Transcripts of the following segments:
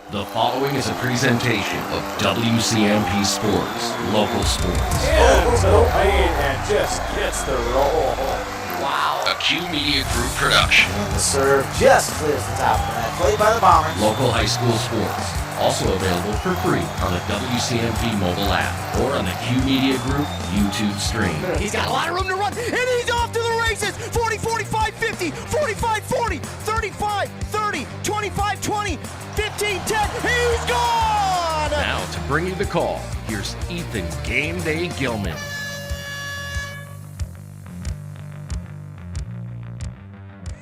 The following is a presentation of WCMP Sports, local sports. Into the lane and just gets the roll. Wow. A Q Media Group production. And the serve just clears the top of that. Played by the Bombers. Local high school sports. Also available for free on the WCMP mobile app or on the Q Media Group YouTube stream. He's got a lot of room to run, and he's off to the races. 40, 45, 50, 45, 40, 35, 30, 25, 20, 15, 10. He's gone! Now to bring you the call, here's Ethan Game Day Gilman.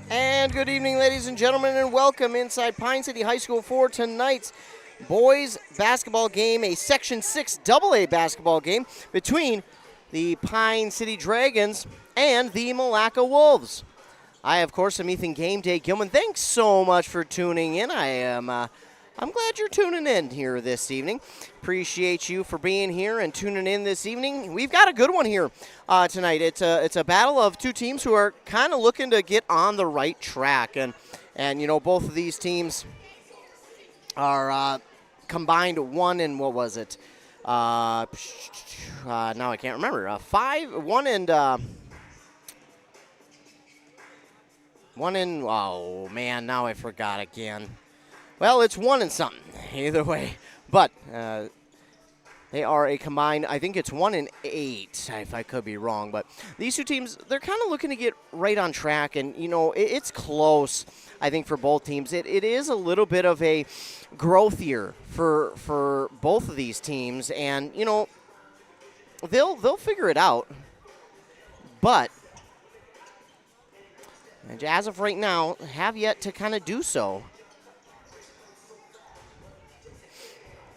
And good evening, ladies and gentlemen, and welcome inside Pine City High School for tonight's boys basketball game, a Section 6 AA basketball game between the Pine City Dragons and the Milaca Wolves. I, of course, am Ethan Game Day Gilman. Thanks so much for tuning in. I'm glad you're tuning in here this evening. Appreciate you for being here and tuning in this evening. We've got a good one here tonight. It's a battle of two teams who are kind of looking to get on the right track, and you know, both of these teams are combined one and what was it? Now I can't remember. Oh man, now I forgot again. Well, it's 1 and something, either way. But they are a combined, I think it's 1 and 8, if I could be wrong. But these two teams, they're kind of looking to get right on track. And, you know, it's close, I think, for both teams. It is a little bit of a growth year for both of these teams. And, you know, they'll figure it out. But as of right now, have yet to kind of do so.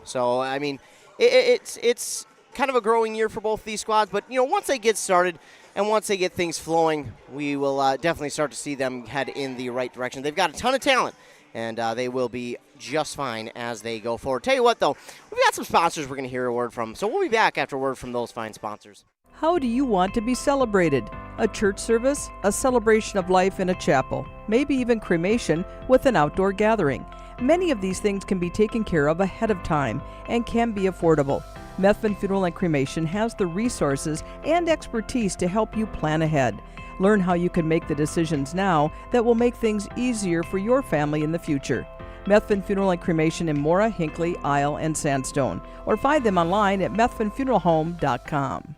So, I mean, it's kind of a growing year for both these squads. But, you know, once they get started and once they get things flowing, we will definitely start to see them head in the right direction. They've got a ton of talent, and they will be just fine as they go forward. Tell you what, though, we've got some sponsors we're going to hear a word from. So we'll be back after a word from those fine sponsors. How do you want to be celebrated? A church service, a celebration of life in a chapel, maybe even cremation with an outdoor gathering. Many of these things can be taken care of ahead of time and can be affordable. Methvin Funeral and Cremation has the resources and expertise to help you plan ahead. Learn how you can make the decisions now that will make things easier for your family in the future. Methvin Funeral and Cremation in Mora, Hinckley, Isle, and Sandstone, or find them online at methvinfuneralhome.com.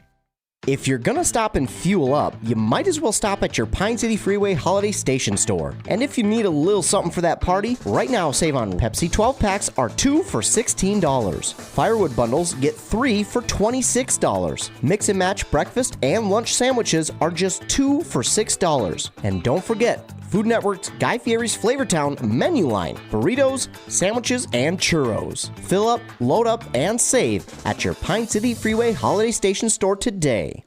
If you're gonna stop and fuel up, you might as well stop at your Pine City Freeway Holiday Station store. And if you need a little something for that party, right now save on Pepsi 12 packs are 2 for $16. Firewood bundles get 3 for $26. Mix and match breakfast and lunch sandwiches are just 2 for $6. And don't forget, Food Network's Guy Fieri's Flavortown menu line, burritos, sandwiches, and churros. Fill up, load up, and save at your Pine City Freeway Holiday Station store today.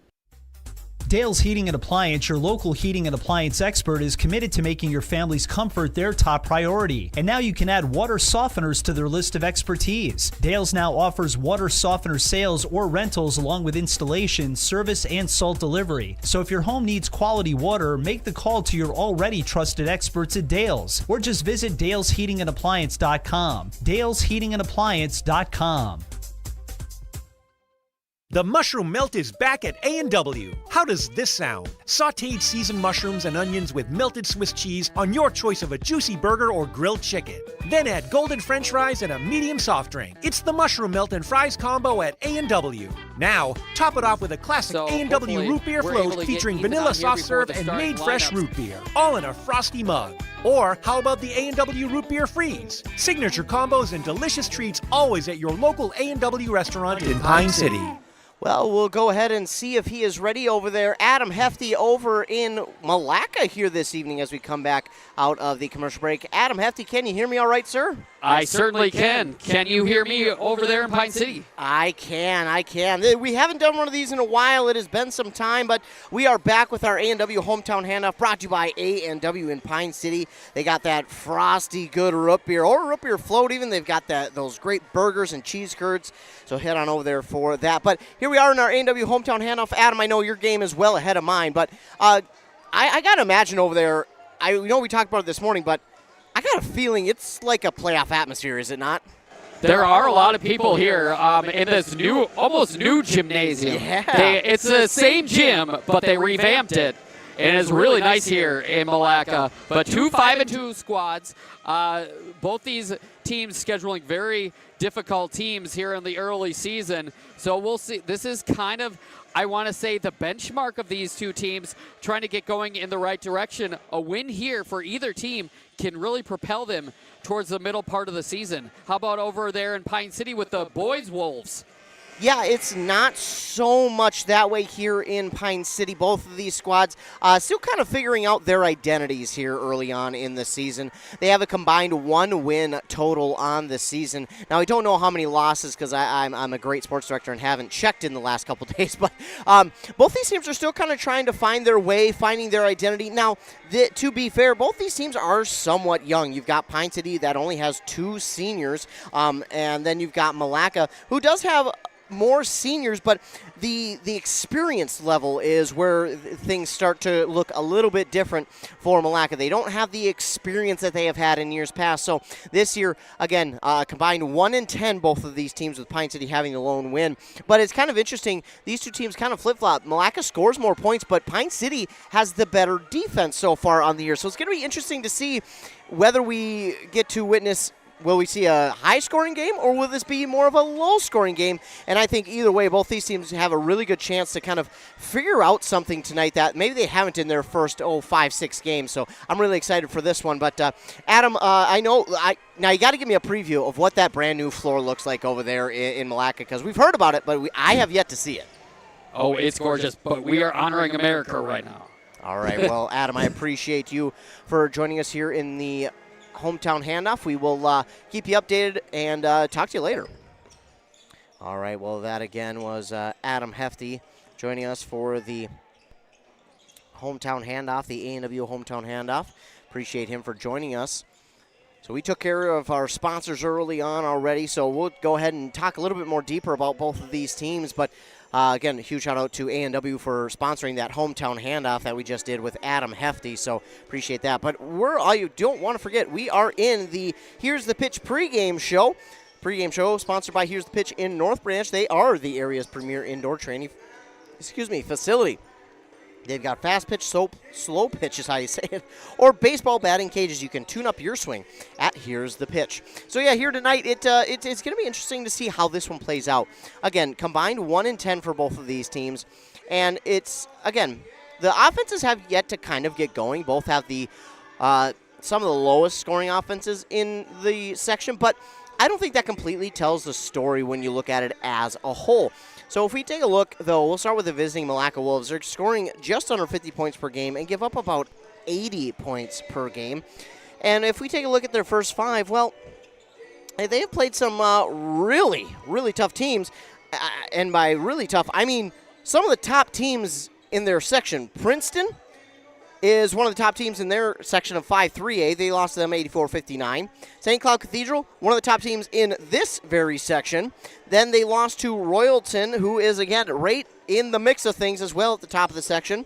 Dale's Heating and Appliance, your local heating and appliance expert, is committed to making your family's comfort their top priority. And now you can add water softeners to their list of expertise. Dale's now offers water softener sales or rentals along with installation, service, and salt delivery. So if your home needs quality water, make the call to your already trusted experts at Dale's, or just visit dalesheatingandappliance.com. dalesheatingandappliance.com. The mushroom melt is back at A&W. How does this sound? Sautéed seasoned mushrooms and onions with melted Swiss cheese on your choice of a juicy burger or grilled chicken. Then add golden French fries and a medium soft drink. It's the mushroom melt and fries combo at A&W. Now, top it off with a classic A&W root beer float featuring vanilla soft serve and made fresh root beer, all in a frosty mug. Or how about the A&W root beer freeze? Signature combos and delicious treats always at your local A&W restaurant in Pine City. Well, we'll go ahead and see if he is ready over there. Adam Hefty over in Milaca here this evening as we come back out of the commercial break. Adam Hefty, can you hear me all right, sir? I certainly can. Can you hear me over there in Pine City? I can. We haven't done one of these in a while. It has been some time, but we are back with our A&W Hometown Handoff brought to you by A&W in Pine City. They got that frosty good root beer or root beer float even. They've got those great burgers and cheese curds, so head on over there for that. But here we are in our A&W Hometown Handoff. Adam, I know your game is well ahead of mine, but I got to imagine over there, I know we talked about it this morning, but I got got a feeling it's like a playoff atmosphere, is it not? There are a lot of people here in this almost new gymnasium. Yeah. It's the same gym, but they revamped it. And it's really nice here in Milaca. But 2 5-2 squads. Both these teams scheduling very difficult teams here in the early season. So we'll see. This is kind of, I want to say, the benchmark of these two teams trying to get going in the right direction. A win here for either team can really propel them towards the middle part of the season. How about over there in Pine City with the boys Wolves? Yeah, it's not so much that way here in Pine City. Both of these squads still kind of figuring out their identities here early on in the season. They have a combined 1 win total on the season. Now, I don't know how many losses because I'm a great sports director and haven't checked in the last couple days, but both these teams are still kind of trying to find their way, finding their identity. Now, to be fair, both these teams are somewhat young. You've got Pine City that only has 2 seniors, and then you've got Milaca, who does have more seniors, but the experience level is where things start to look a little bit different for Milaca. They don't have the experience that they have had in years past. So this year, again, combined 1-10, both of these teams, with Pine City having the lone win. But it's kind of interesting. These two teams kind of flip-flop. Milaca scores more points, but Pine City has the better defense so far on the year. So it's going to be interesting to see whether we get to witness. Will we see a high-scoring game, or will this be more of a low-scoring game? And I think either way, both these teams have a really good chance to kind of figure out something tonight that maybe they haven't in their first 5-6 games. So I'm really excited for this one. But Adam, I know now you got to give me a preview of what that brand new floor looks like over there in Milaca, because we've heard about it, but I have yet to see it. Oh, it's gorgeous, but we are honoring America right now. All right. Well, Adam, I appreciate you for joining us here in the hometown handoff. We will keep you updated and talk to you later. All right, well, that again was Adam Hefty joining us for the hometown handoff, the A&W hometown handoff. Appreciate him for joining us. So we took care of our sponsors early on already, so we'll go ahead and talk a little bit more deeper about both of these teams. But again, a huge shout out to A&W for sponsoring that hometown handoff that we just did with Adam Hefty, so appreciate that. But you don't want to forget, we are in the Here's the Pitch pregame show. Pregame show sponsored by Here's the Pitch in North Branch. They are the area's premier indoor training facility. They've got fast pitch, slow pitch is how you say it, or baseball batting cages. You can tune up your swing at Here's the Pitch. So yeah, here tonight, it's going to be interesting to see how this one plays out. Again, combined 1-10 for both of these teams, and it's, again, the offenses have yet to kind of get going. Both have the some of the lowest scoring offenses in the section, but I don't think that completely tells the story when you look at it as a whole. So if we take a look, though, we'll start with the visiting Milaca Wolves. They're scoring just under 50 points per game and give up about 80 points per game. And if we take a look at their first 5, well, they have played some really, really tough teams. And by really tough, I mean some of the top teams in their section. Princeton is one of the top teams in their section of 5-3A. They lost to them 84-59. St. Cloud Cathedral, one of the top teams in this very section. Then they lost to Royalton, who is, again, right in the mix of things as well at the top of the section.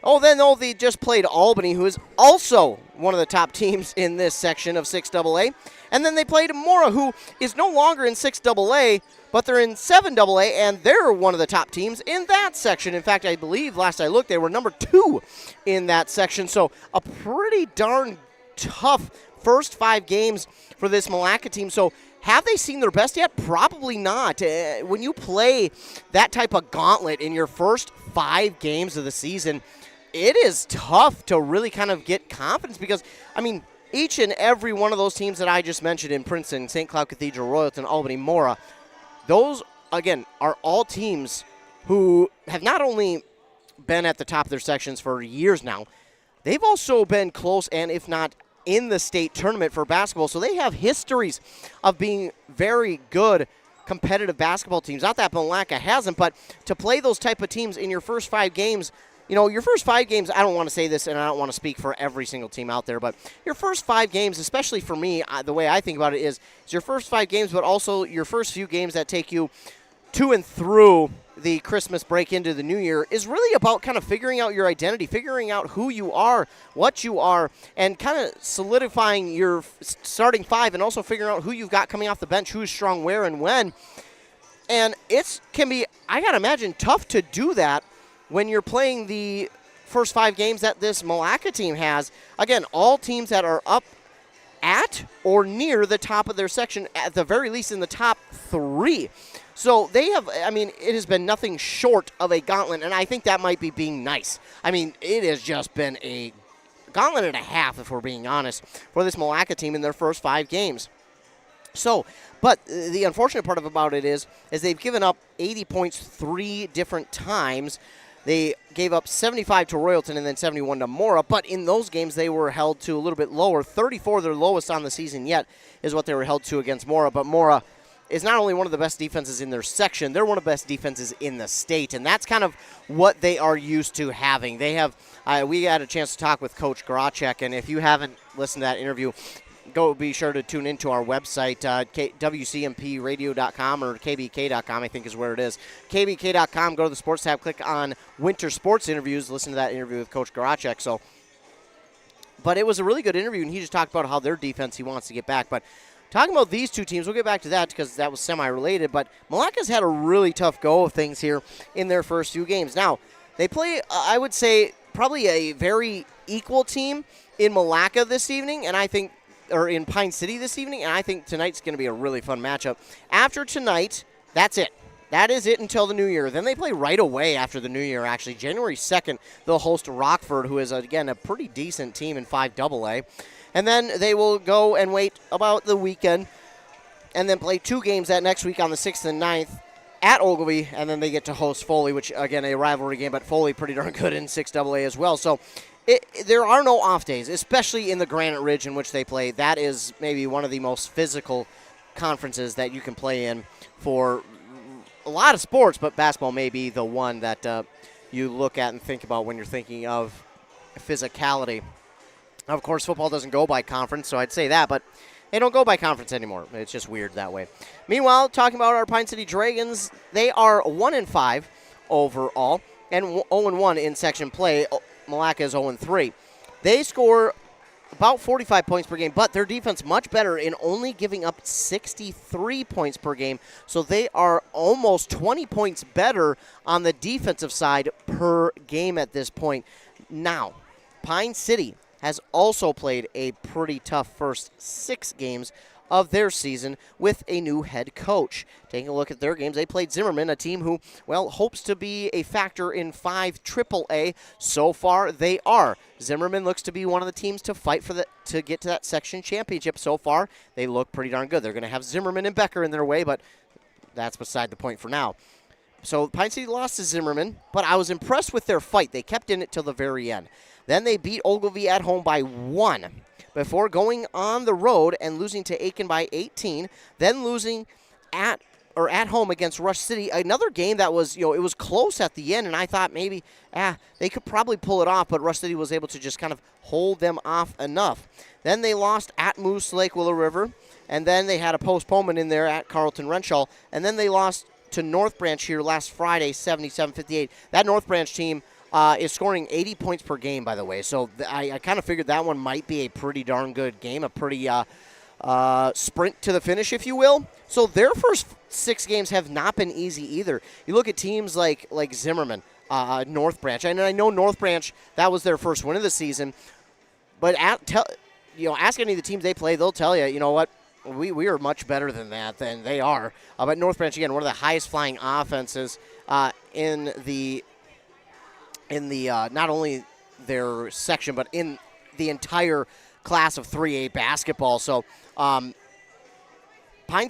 They just played Albany, who is also one of the top teams in this section of 6AA. And then they played Mora, who is no longer in 6AA, but they're in 7AA, and they're one of the top teams in that section. In fact, I believe, last I looked, they were number 2 in that section. So a pretty darn tough first 5 games for this Milaca team. So have they seen their best yet? Probably not. When you play that type of gauntlet in your first 5 games of the season, it is tough to really kind of get confidence because, I mean, each and every one of those teams that I just mentioned in Princeton, St. Cloud Cathedral, Royalton, Albany, Mora, those, again, are all teams who have not only been at the top of their sections for years now, they've also been close and, if not, in the state tournament for basketball. So they have histories of being very good competitive basketball teams. Not that Milaca hasn't, but to play those type of teams in your first 5 games, you know, your first 5 games, I don't want to say this and I don't want to speak for every single team out there, but your first 5 games, especially for me, the way I think about it is your first 5 games, but also your first few games that take you to and through the Christmas break into the new year is really about kind of figuring out your identity, figuring out who you are, what you are, and kind of solidifying your starting five, and also figuring out who you've got coming off the bench, who's strong where and when. And it can be, I got to imagine, tough to do that when you're playing the first 5 games that this Milaca team has. Again, all teams that are up at or near the top of their section, at the very least in the top 3. So they have, I mean, it has been nothing short of a gauntlet, and I think that might be being nice. I mean, it has just been a gauntlet and a half, if we're being honest, for this Milaca team in their first 5 games. So, but the unfortunate part about it is they've given up 80 points 3 different times. They gave up 75 to Royalton and then 71 to Mora, but in those games they were held to a little bit lower. 34, their lowest on the season yet, is what they were held to against Mora, but Mora is not only one of the best defenses in their section, they're one of the best defenses in the state, and that's kind of what they are used to having. They have, we had a chance to talk with Coach Gracek, and if you haven't listened to that interview, go be sure to tune into our website, WCMPradio.com or KBK.com, I think is where it is. KBK.com, go to the sports tab, click on Winter Sports Interviews, listen to that interview with Coach Gracek. So, but it was a really good interview, and he just talked about how their defense he wants to get back. But talking about these two teams, we'll get back to that because that was semi-related, but Milaca's had a really tough go of things here in their first 2 games. Now, they play, I would say, probably a very equal team in Milaca this evening, and I think or in Pine City this evening, and I think tonight's going to be a really fun matchup. After tonight, that's it. That is it until the new year. Then they play right away after the new year, actually. January 2nd, they'll host Rockford, who is, again, a pretty decent team in 5AA. And then they will go and wait about the weekend and then play 2 games that next week on the 6th and 9th at Ogilvie, and then they get to host Foley, which, again, a rivalry game, but Foley pretty darn good in 6AA as well. So there are no off days, especially in the Granite Ridge in which they play. That is maybe one of the most physical conferences that you can play in for a lot of sports, but basketball may be the one that you look at and think about when you're thinking of physicality. Of course, football doesn't go by conference, so I'd say that, but they don't go by conference anymore. It's just weird that way. Meanwhile, talking about our Pine City Dragons, they are 1-5 overall and 0-1 in section play. Milaca is 0-3. They score about 45 points per game, but their defense much better in only giving up 63 points per game. So they are almost 20 points better on the defensive side per game at this point. Now, Pine City has also played a pretty tough first 6 games of their season with a new head coach. Taking a look at their games, they played Zimmerman, a team who, well, hopes to be a factor in 5 AAA. So far, they are. Zimmerman looks to be one of the teams to fight for to get to that section championship. So far, they look pretty darn good. They're going to have Zimmerman and Becker in their way, but that's beside the point for now. So Pine City lost to Zimmerman, but I was impressed with their fight. They kept in it till the very end. Then they beat Ogilvie at home by 1. Before going on the road and losing to Aiken by 18, then losing at home against Rush City, another game that was, it was close at the end, and I thought maybe they could probably pull it off, but Rush City was able to just kind of hold them off enough. Then they lost at Moose Lake Willow River, and then they had a postponement in there at Carlton Renshaw, and then they lost to North Branch here last Friday, 77-58. That North Branch team is scoring 80 points per game, by the way. So I kind of figured that one might be a pretty darn good game, a pretty sprint to the finish, if you will. So their first 6 games have not been easy either. You look at teams like Zimmerman, North Branch, and I know North Branch, that was their first win of the season. But ask any of the teams they play, they'll tell you, you know what, we are much better than they are. But North Branch, again, one of the highest flying offenses in the not only their section, but in the entire class of 3A basketball. So Pine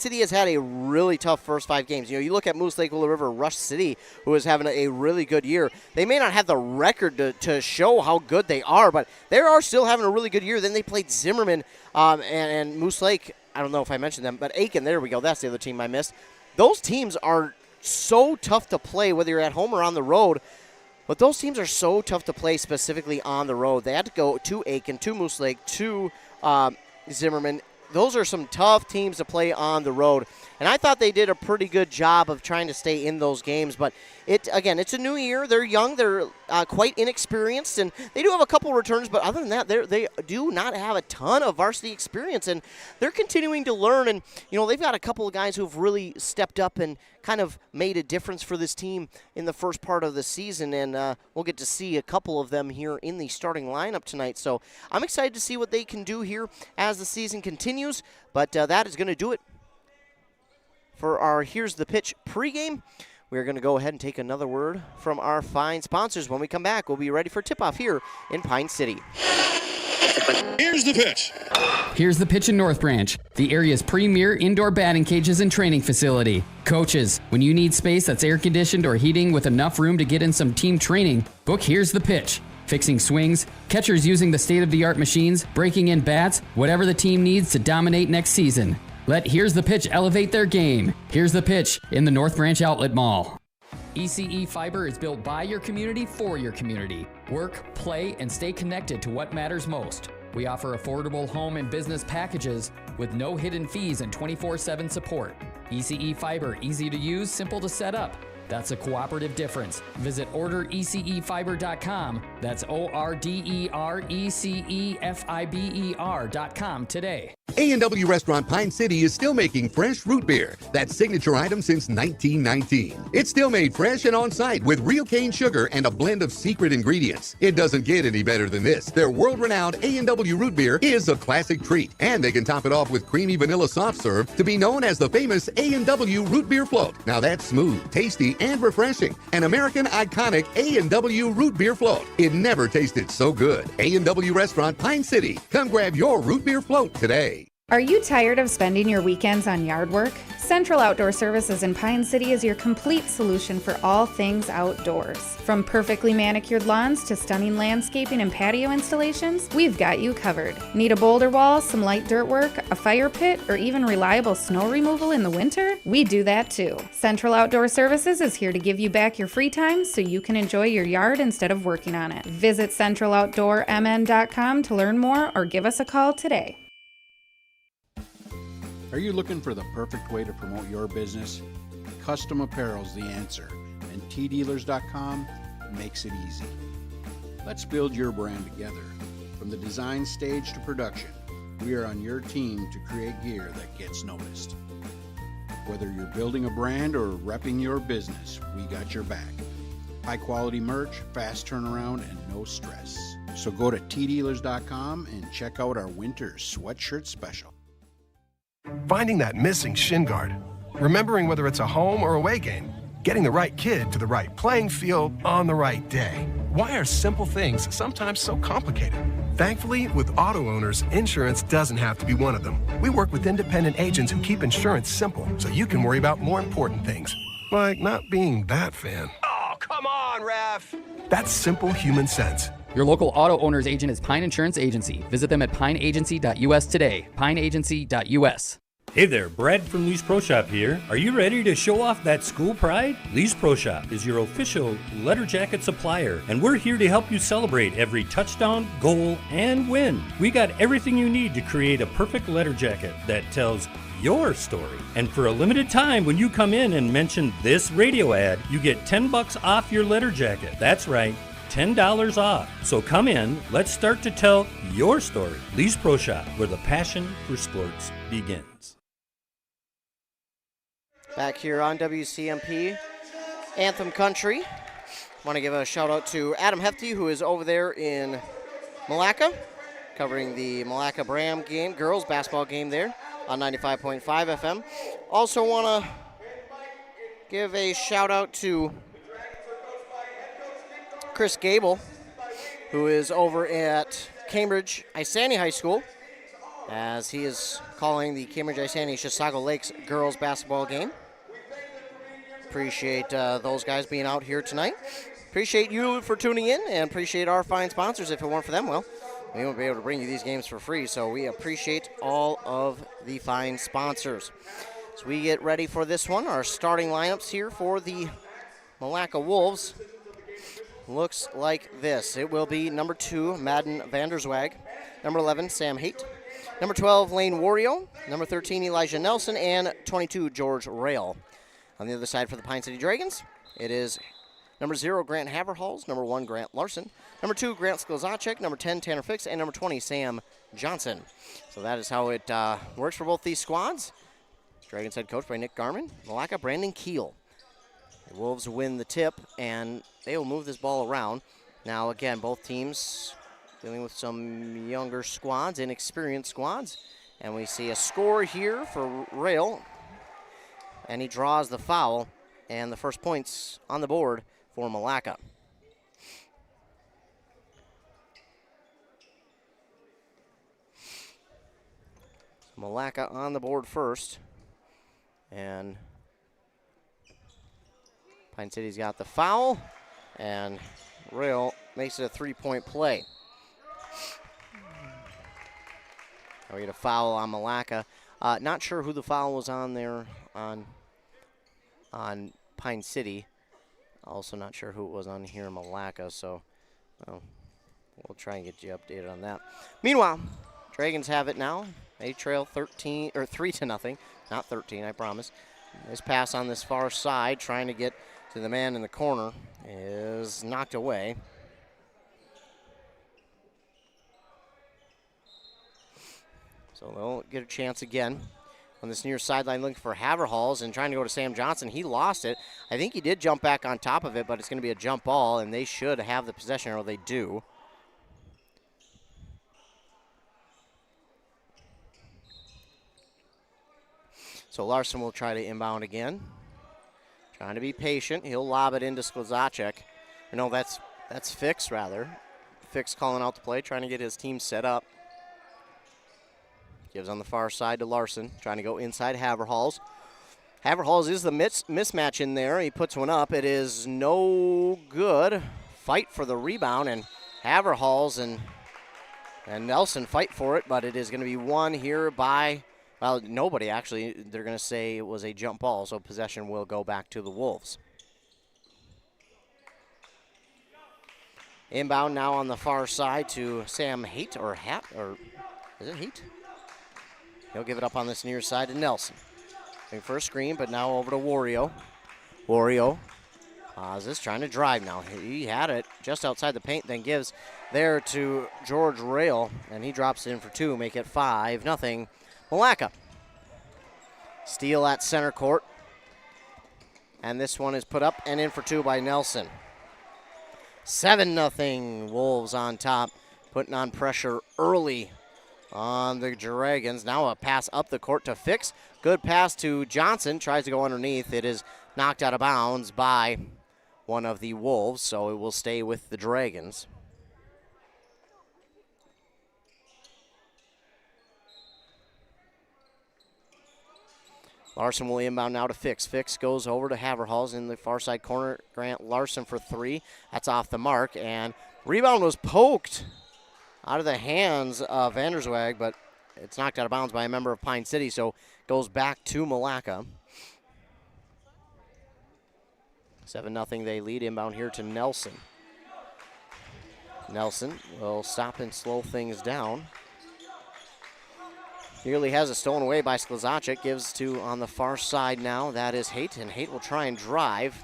City has had a really tough first 5 games. You look at Moose Lake Willow River, Rush City, who is having a really good year. They may not have the record to show how good they are, but they are still having a really good year. Then they played Zimmerman and Moose Lake. I don't know if I mentioned them, but Aiken, there we go. That's the other team I missed. Those teams are so tough to play, whether you're at home or on the road. But those teams are so tough to play specifically on the road. They had to go to Aiken, to Moose Lake, to Zimmerman. Those are some tough teams to play on the road. And I thought they did a pretty good job of trying to stay in those games. But, it's a new year. They're young. They're quite inexperienced. And they do have a couple returns. But other than that, they do not have a ton of varsity experience. And they're continuing to learn. And, they've got a couple of guys who've really stepped up and kind of made a difference for this team in the first part of the season. And we'll get to see a couple of them here in the starting lineup tonight. So I'm excited to see what they can do here as the season continues. But that is going to do it for our Here's the Pitch pregame. We're going to go ahead and take another word from our fine sponsors. When we come back, we'll be ready for tip-off here in Pine City. Here's the pitch. Here's the pitch in North Branch, the area's premier indoor batting cages and training facility. Coaches, when you need space that's air-conditioned or heating with enough room to get in some team training, book Here's the Pitch. Fixing swings, catchers using the state-of-the-art machines, breaking in bats, whatever the team needs to dominate next season. Let Here's the Pitch elevate their game. Here's the Pitch in the North Branch Outlet Mall. ECE Fiber is built by your community for your community. Work, play, and stay connected to what matters most. We offer affordable home and business packages with no hidden fees and 24/7 support. ECE Fiber, easy to use, simple to set up. That's a cooperative difference. Visit orderecefiber.com. That's orderecefiber.com today. A&W Restaurant Pine City is still making fresh root beer, that signature item since 1919. It's still made fresh and on site with real cane sugar and a blend of secret ingredients. It doesn't get any better than this. Their world-renowned A&W root beer is a classic treat, and they can top it off with creamy vanilla soft serve to be known as the famous A&W root beer float. Now that's smooth, tasty, and refreshing. An American iconic A&W root beer float. It never tasted so good. A&W Restaurant Pine City. Come grab your root beer float today. Are you tired of spending your weekends on yard work? Central Outdoor Services in Pine City is your complete solution for all things outdoors. From perfectly manicured lawns to stunning landscaping and patio installations, we've got you covered. Need a boulder wall, some light dirt work, a fire pit, or even reliable snow removal in the winter? We do that too. Central Outdoor Services is here to give you back your free time so you can enjoy your yard instead of working on it. Visit centraloutdoormn.com to learn more or give us a call today. Are you looking for the perfect way to promote your business? Custom apparel's the answer, and tdealers.com makes it easy. Let's build your brand together. From the design stage to production, we are on your team to create gear that gets noticed. Whether you're building a brand or repping your business, we got your back. High quality merch, fast turnaround, and no stress. So go to tdealers.com and check out our winter sweatshirt special. Finding that missing shin guard, remembering whether it's a home or away game, getting the right kid to the right playing field on the right day. Why are simple things sometimes so complicated? Thankfully, with auto owners, insurance doesn't have to be one of them. We work with independent agents who keep insurance simple so you can worry about more important things, like not being that fan. Oh, come on, ref! That's simple human sense. Your local auto owner's agent is Pine Insurance Agency. Visit them at pineagency.us today. pineagency.us. Hey there, Brad from Lee's Pro Shop here. Are you ready to show off that school pride? Lee's Pro Shop is your official letter jacket supplier, and we're here to help you celebrate every touchdown, goal, and win. We got everything you need to create a perfect letter jacket that tells your story. And for a limited time, when you come in and mention this radio ad, you get $10 off your letter jacket. That's right, $10 off. So come in, let's start to tell your story. Lee's Pro Shop, where the passion for sports begins. Back here on WCMP Anthem Country. Want to give a shout out to Adam Hefty, who is over there in Milaca, covering the Milaca Bram game, girls basketball game there on 95.5 FM. Also want to give a shout out to Chris Gable, who is over at Cambridge Isani High School, as he is calling the Cambridge Isani Chisago Lakes girls basketball game. Appreciate those guys being out here tonight. Appreciate you for tuning in, and appreciate our fine sponsors. If it weren't for them, well, we won't be able to bring you these games for free, so we appreciate all of the fine sponsors. As we get ready for this one, our starting lineups here for the Milaca Wolves looks like this. It will be number 2, Madden Vanderswag. Number 11, Sam Haight. Number 12, Lane Wario. Number 13, Elijah Nelson. And 22, George Rail. On the other side for the Pine City Dragons, it is number 0, Grant Haverhalls. Number 1, Grant Larson. Number 2, Grant Sklzacek. Number 10, Tanner Fix. And number 20, Sam Johnson. So that is how it works for both these squads. Dragons head coach by Nick Garman. Milaca, Brandon Keel. The Wolves win the tip, and they will move this ball around. Now, again, both teams dealing with some younger squads, inexperienced squads. And we see a score here for Rail. And he draws the foul, and the first points on the board for Milaca. Milaca on the board first. And Pine City's got the foul, and Rail makes it a 3-point play. Now we get a foul on Milaca. Not sure who the foul was on there on Pine City. Also not sure who it was on here in Milaca, so we'll try and get you updated on that. Meanwhile, Dragons have it now. They trail 3-0. Not 13, I promise. This pass on this far side, trying to get to the man in the corner, is knocked away. So they'll get a chance again on this near sideline, looking for Haverhalls and trying to go to Sam Johnson. He lost it. I think he did jump back on top of it, but it's going to be a jump ball, and they should have the possession, or they do. So Larson will try to inbound again. Trying to be patient. He'll lob it into Sklzacek. No, that's Fix, rather. Fix calling out the play, trying to get his team set up. Gives on the far side to Larson, trying to go inside Haverhalls. Haverhalls is the mismatch in there. He puts one up. It is no good. Fight for the rebound, and Haverhalls and Nelson fight for it, but it is going to be won here by... Well, nobody, actually. They're going to say it was a jump ball, so possession will go back to the Wolves. Inbound now on the far side to Sam Haight, or is it Haight? He'll give it up on this near side to Nelson. Looking for a screen, but now over to Wario. Wario is trying to drive now. He had it just outside the paint, then gives there to George Rail, and he drops it in for 2, make it 5-0. Milaca. Steal at center court. And this one is put up and in for 2 by Nelson. 7-0. Wolves on top, putting on pressure early on the Dragons. Now a pass up the court to Fix. Good pass to Johnson. Tries to go underneath. It is knocked out of bounds by one of the Wolves, so it will stay with the Dragons. Larson will inbound now to Fix. Fix goes over to Haverhalls in the far side corner. Grant Larson for 3. That's off the mark. And rebound was poked out of the hands of Vanderswag, but it's knocked out of bounds by a member of Pine City, so goes back to Milaca. 7-0 they lead. Inbound here to Nelson. Nelson will stop and slow things down. Nearly has it stolen away by Sklzacek. Gives to on the far side now. That is Haight, and Haight will try and drive.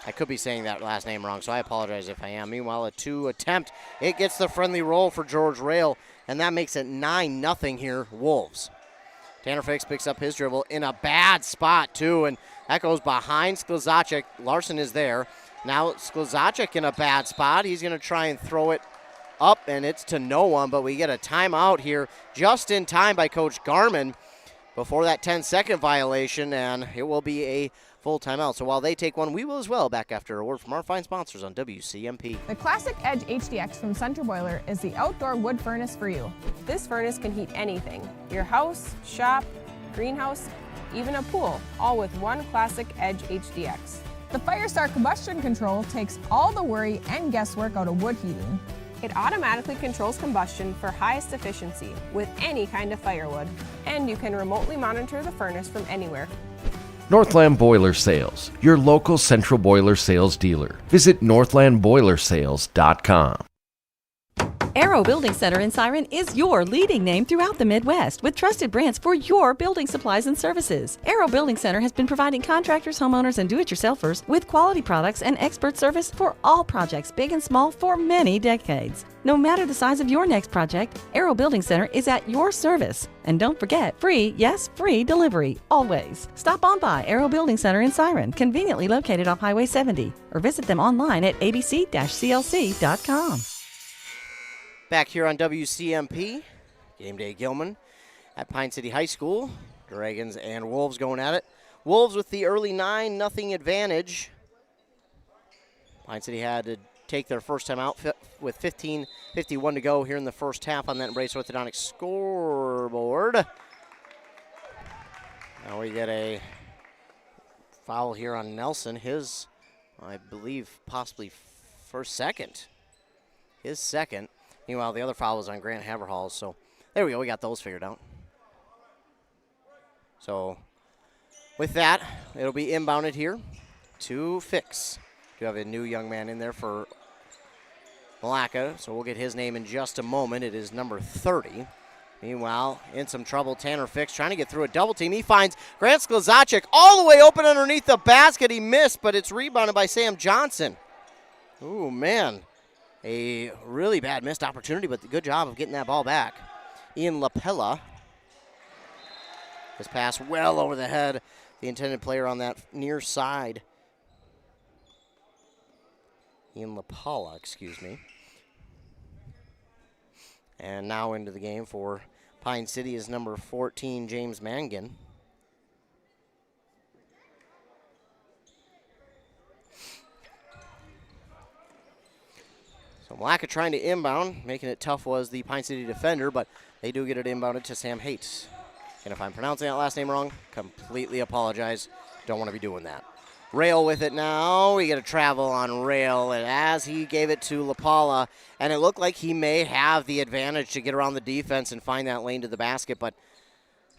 I could be saying that last name wrong, so I apologize if I am. Meanwhile, a 2 attempt. It gets the friendly roll for George Rail, and that makes it 9-0 here, Wolves. Tanner Fix picks up his dribble in a bad spot, too, and that goes behind Sklzacek. Larson is there. Now Sklzacek in a bad spot. He's going to try and throw it up, and it's to no one, but we get a timeout here just in time by Coach Garman before that 10-second violation, and it will be a full timeout. So while they take one, we will as well. Back after a word from our fine sponsors on WCMP. The Classic Edge HDX from Center Boiler is the outdoor wood furnace for you. This furnace can heat anything, your house, shop, greenhouse, even a pool, all with one Classic Edge HDX. The Firestar combustion control takes all the worry and guesswork out of wood heating. It automatically controls combustion for highest efficiency with any kind of firewood, and you can remotely monitor the furnace from anywhere. Northland Boiler Sales, your local central boiler sales dealer. Visit northlandboilersales.com. Arrow Building Center in Siren is your leading name throughout the Midwest with trusted brands for your building supplies and services. Arrow Building Center has been providing contractors, homeowners, and do-it-yourselfers with quality products and expert service for all projects, big and small, for many decades. No matter the size of your next project, Arrow Building Center is at your service. And don't forget, free, yes, free delivery, always. Stop on by Arrow Building Center in Siren, conveniently located off Highway 70, or visit them online at abc-clc.com. Back here on WCMP, Game Day Gilman at Pine City High School. Dragons and Wolves going at it. Wolves with the early 9-0 advantage. Pine City had to take their first time out with 15:51 to go here in the first half on that Embrace Orthodontics scoreboard. Now we get a foul here on Nelson. His, I believe, possibly second. His second. Meanwhile, the other foul was on Grant Haverhall, so there we go. We got those figured out. So with that, it'll be inbounded here to Fix. We have a new young man in there for Milaca, so we'll get his name in just a moment. It is number 30. Meanwhile, in some trouble, Tanner Fix trying to get through a double team. He finds Grant Sklezacek all the way open underneath the basket. He missed, but it's rebounded by Sam Johnson. Ooh, man. A really bad missed opportunity, but good job of getting that ball back. Ian LaPella. His pass well over the head. The intended player on that near side. Ian LaPella, excuse me. And now into the game for Pine City is number 14, James Mangan. So Milaca trying to inbound, making it tough was the Pine City defender, but they do get it inbounded to Sam Hates. And if I'm pronouncing that last name wrong, completely apologize. Don't want to be doing that. Rail with it now. We get a travel on Rail, and as he gave it to LaPala, and it looked like he may have the advantage to get around the defense and find that lane to the basket, but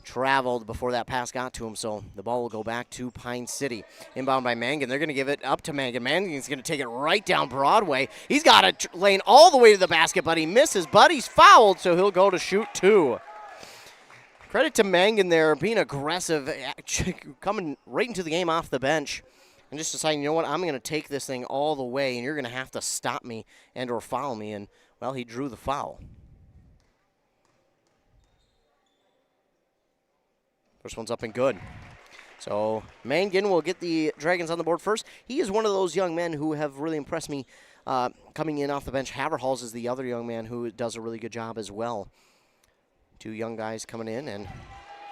traveled before that pass got to him, so the ball will go back to Pine City. Inbound by Mangan. They're going to give it up to Mangan. Mangan's going to take it right down Broadway. He's got a lane all the way to the basket, but he misses. But he's fouled, so he'll go to shoot two. Credit to Mangan there, being aggressive, coming right into the game off the bench, and just deciding, you know what, I'm going to take this thing all the way, and you're going to have to stop me and or foul me. And, well, he drew the foul. First one's up and good. So Mangan will get the Dragons on the board first. He is one of those young men who have really impressed me coming in off the bench. Haverhalls is the other young man who does a really good job as well. Two young guys coming in, and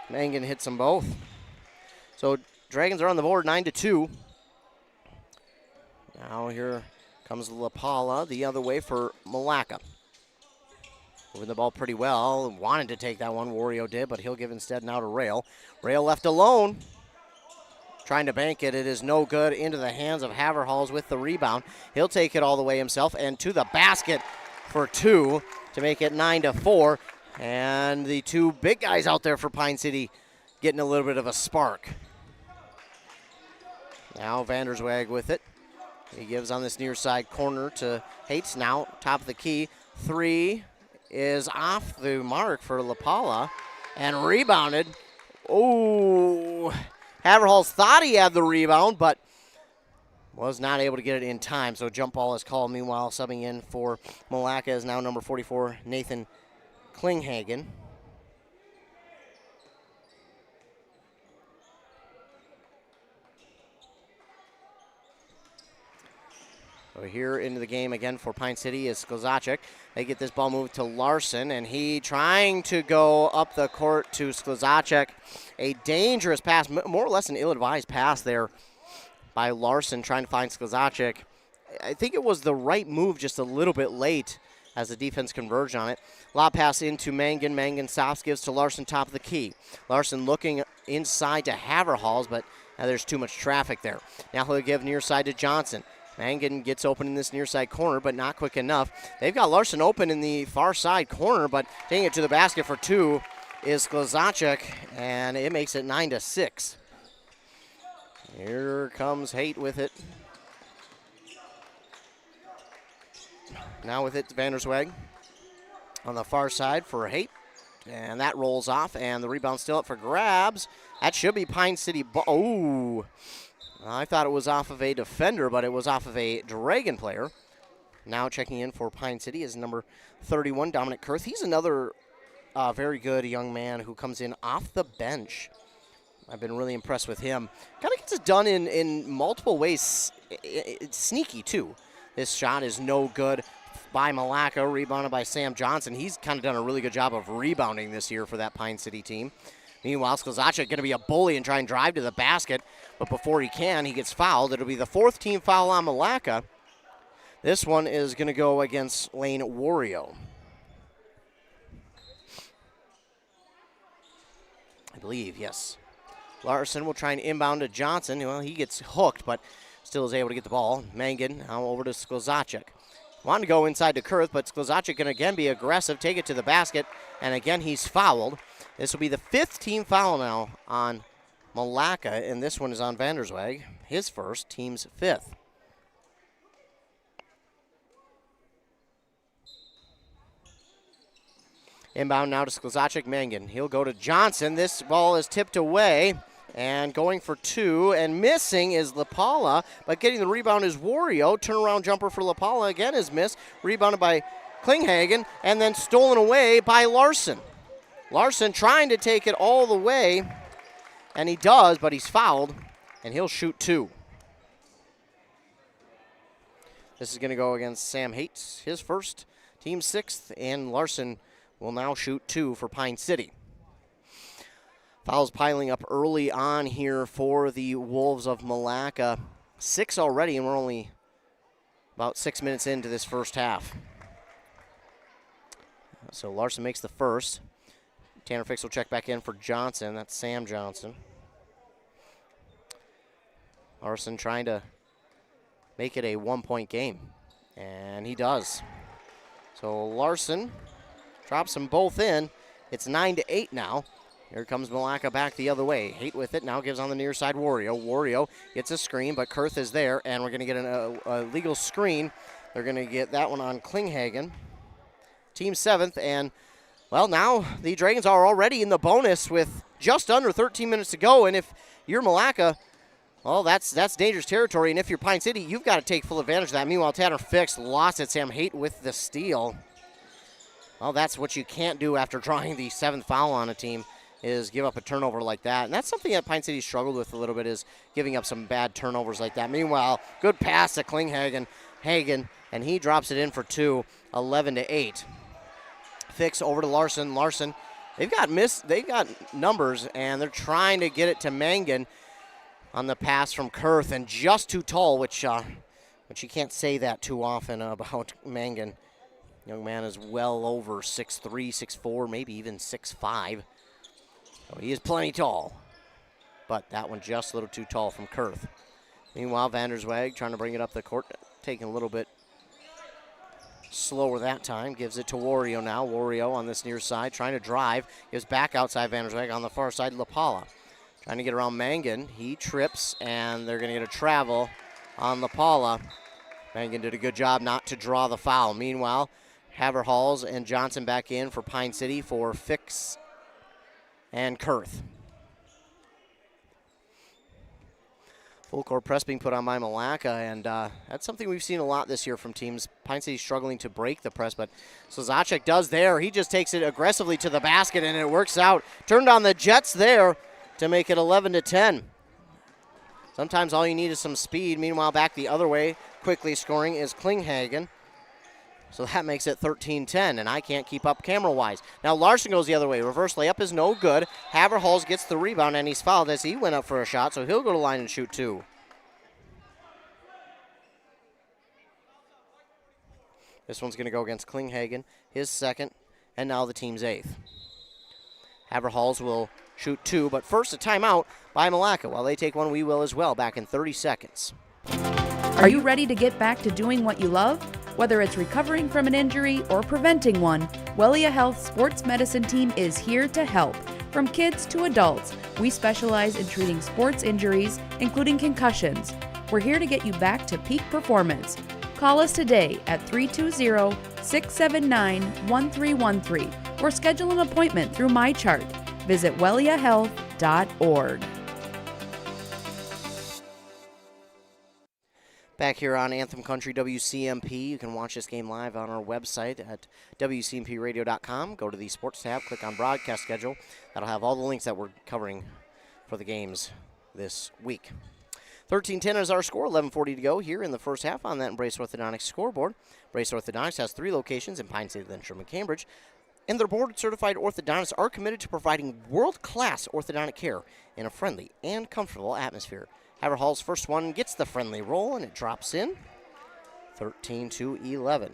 Mangan hits them both. So Dragons are on the board 9-2. Now here comes LaPala the other way for Milaca. Moving the ball pretty well. Wanted to take that one, Wario did, but he'll give instead now to Rail. Rail left alone. Trying to bank it. It is no good. Into the hands of Haverhalls with the rebound. He'll take it all the way himself and to the basket for two to make it 9-4. And the two big guys out there for Pine City getting a little bit of a spark. Now Vanderswag with it. He gives on this near side corner to Hates. Now top of the key. Three is off the mark for LaPala and rebounded. Oh, Haverhalls thought he had the rebound, but was not able to get it in time. So jump ball is called. Meanwhile, subbing in for Milaca is now number 44, Nathan Klinghagen. So here into the game again for Pine City is Sklezacek. They get this ball moved to Larson, and he trying to go up the court to Sklezacek. A dangerous pass, more or less an ill-advised pass there by Larson trying to find Sklezacek. I think it was the right move, just a little bit late as the defense converged on it. Lob pass into Mangan. Mangan stops, gives to Larson, top of the key. Larson looking inside to Haverhalls, but there's too much traffic there. Now he'll give near side to Johnson. Mangan gets open in this near side corner, but not quick enough. They've got Larson open in the far side corner, but taking it to the basket for two is Sklezacek, and it makes it 9-6. Here comes Haight with it. Now with it, Vanderswag. on the far side for Haight. And that rolls off, and the rebound still up for grabs. That should be Pine City. Oh, I thought it was off of a defender, but it was off of a Dragon player. Now checking in for Pine City is number 31, Dominic Kurth. He's another very good young man who comes in off the bench. I've been really impressed with him. Kind of gets it done in multiple ways. It's sneaky, too. This shot is no good by Milaca, rebounded by Sam Johnson. He's kind of done a really good job of rebounding this year for that Pine City team. Meanwhile, Sklzacek going to be a bully and try and drive to the basket, but before he can, he gets fouled. It'll be the 4th team foul on Milaca. This one is going to go against Lane Wario. I believe, yes. Larson will try and inbound to Johnson. Well, he gets hooked, but still is able to get the ball. Mangan now over to Sklzacek. Wanted to go inside to Kurth, but Sklzacek can again be aggressive, take it to the basket, and again he's fouled. This will be the 5th team foul now on Milaca, and this one is on Vandersweg, his first, team's 5th. Inbound now to Sklzacek. Mangan. He'll go to Johnson. This ball is tipped away. And going for 2 and missing is LaPala, but getting the rebound is Wario. Turnaround jumper for LaPala again is missed. Rebounded by Klinghagen and then stolen away by Larson. Larson trying to take it all the way, and he does, but he's fouled, and he'll shoot 2. This is going to go against Sam Haight, his first, team 6th, and Larson will now shoot 2 for Pine City. Fouls piling up early on here for the Wolves of Milaca. 6 already, and we're only about 6 minutes into this first half. So Larson makes the first. Tanner Fix will check back in for Johnson. That's Sam Johnson. Larson trying to make it a 1-point game, and he does. So Larson drops them both in. It's 9-8 now. Here comes Milaca back the other way. Haight with it, now gives on the near side Wario. Wario gets a screen, but Kurth is there, and we're going to get a legal screen. They're going to get that one on Klinghagen. Team 7th, and, well, now the Dragons are already in the bonus with just under 13 minutes to go, and if you're Milaca, well, that's dangerous territory, and if you're Pine City, you've got to take full advantage of that. Meanwhile, Tanner Fix lost at Sam Haight with the steal. Well, that's what you can't do after drawing the 7th foul on a team, is give up a turnover like that. And that's something that Pine City struggled with a little bit, is giving up some bad turnovers like that. Meanwhile, good pass to Klinghagen, and he drops it in for 2, 11-8. Fix over to Larson. Larson, they've got numbers, and they're trying to get it to Mangan on the pass from Kurth, and just too tall, which you can't say that too often about Mangan. Young man is well over 6'3", 6'4", maybe even 6'5". So he is plenty tall, but that one just a little too tall from Kurth. Meanwhile, Vandersweg trying to bring it up the court, taking a little bit slower that time. Gives it to Wario now. Wario on this near side, trying to drive. Gives back outside Vandersweg on the far side, LaPala. Trying to get around Mangan. He trips, and they're going to get a travel on LaPala. Mangan did a good job not to draw the foul. Meanwhile, Haverhalls and Johnson back in for Pine City for Fix and Kurth. Full court press being put on by Milaca, and that's something we've seen a lot this year from teams. Pine City struggling to break the press, but Sklzacek does there. He just takes it aggressively to the basket, and it works out. Turned on the Jets there to make it 11-10. Sometimes all you need is some speed. Meanwhile, back the other way, quickly scoring is Klinghagen. So that makes it 13-10, and I can't keep up camera-wise. Now Larson goes the other way. Reverse layup is no good. Haverhalls gets the rebound, and he's fouled as he went up for a shot, so he'll go to line and shoot 2. This one's going to go against Klinghagen, his second, and now the team's 8th. Haverhalls will shoot 2, but first a timeout by Milaca. While they take one, we will as well, back in 30 seconds. Are you ready to get back to doing what you love? Whether it's recovering from an injury or preventing one, Wellia Health Sports Medicine Team is here to help. From kids to adults, we specialize in treating sports injuries, including concussions. We're here to get you back to peak performance. Call us today at 320-679-1313 or schedule an appointment through MyChart. Visit welliahealth.org. Back here on Anthem Country WCMP, you can watch this game live on our website at WCMPradio.com. Go to the sports tab, click on broadcast schedule. That'll have all the links that we're covering for the games this week. 13-10 is our score, 11:40 to go here in the first half on that Embrace Orthodontics scoreboard. Embrace Orthodontics has 3 locations in Pine City, Lynn, Sherman, Cambridge, and their board-certified orthodontists are committed to providing world-class orthodontic care in a friendly and comfortable atmosphere. Haverhall's first one gets the friendly roll, and it drops in 13-11.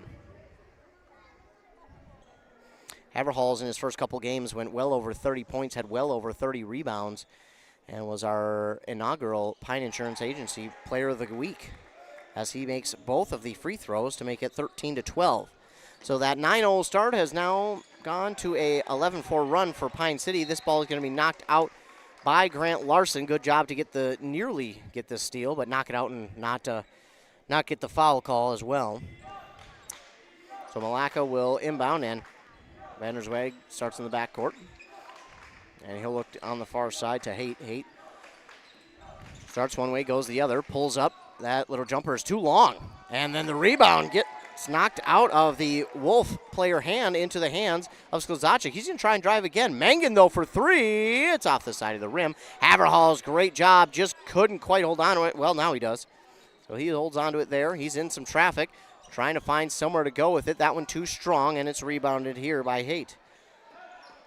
Haverhall's in his first couple games went well over 30 points, had well over 30 rebounds, and was our inaugural Pine Insurance Agency Player of the Week as he makes both of the free throws to make it 13-12. So that 9-0 start has now gone to a 11-4 run for Pine City. This ball is going to be knocked out by Grant Larson. Good job to nearly get the steal, but knock it out and not get the foul call as well. So Milaca will inbound, and Vandersweg starts in the backcourt. And he'll look on the far side to Haight. Haight starts one way, goes the other, pulls up. That little jumper is too long. And then the rebound gets knocked out of the Wolf player hand into the hands of Sklzacic. He's going to try and drive again. Mangan, though, for 3. It's off the side of the rim. Haverhall's great job, just couldn't quite hold on to it. Well, now he does. So he holds on to it there. He's in some traffic, trying to find somewhere to go with it. That one too strong, and it's rebounded here by Haight.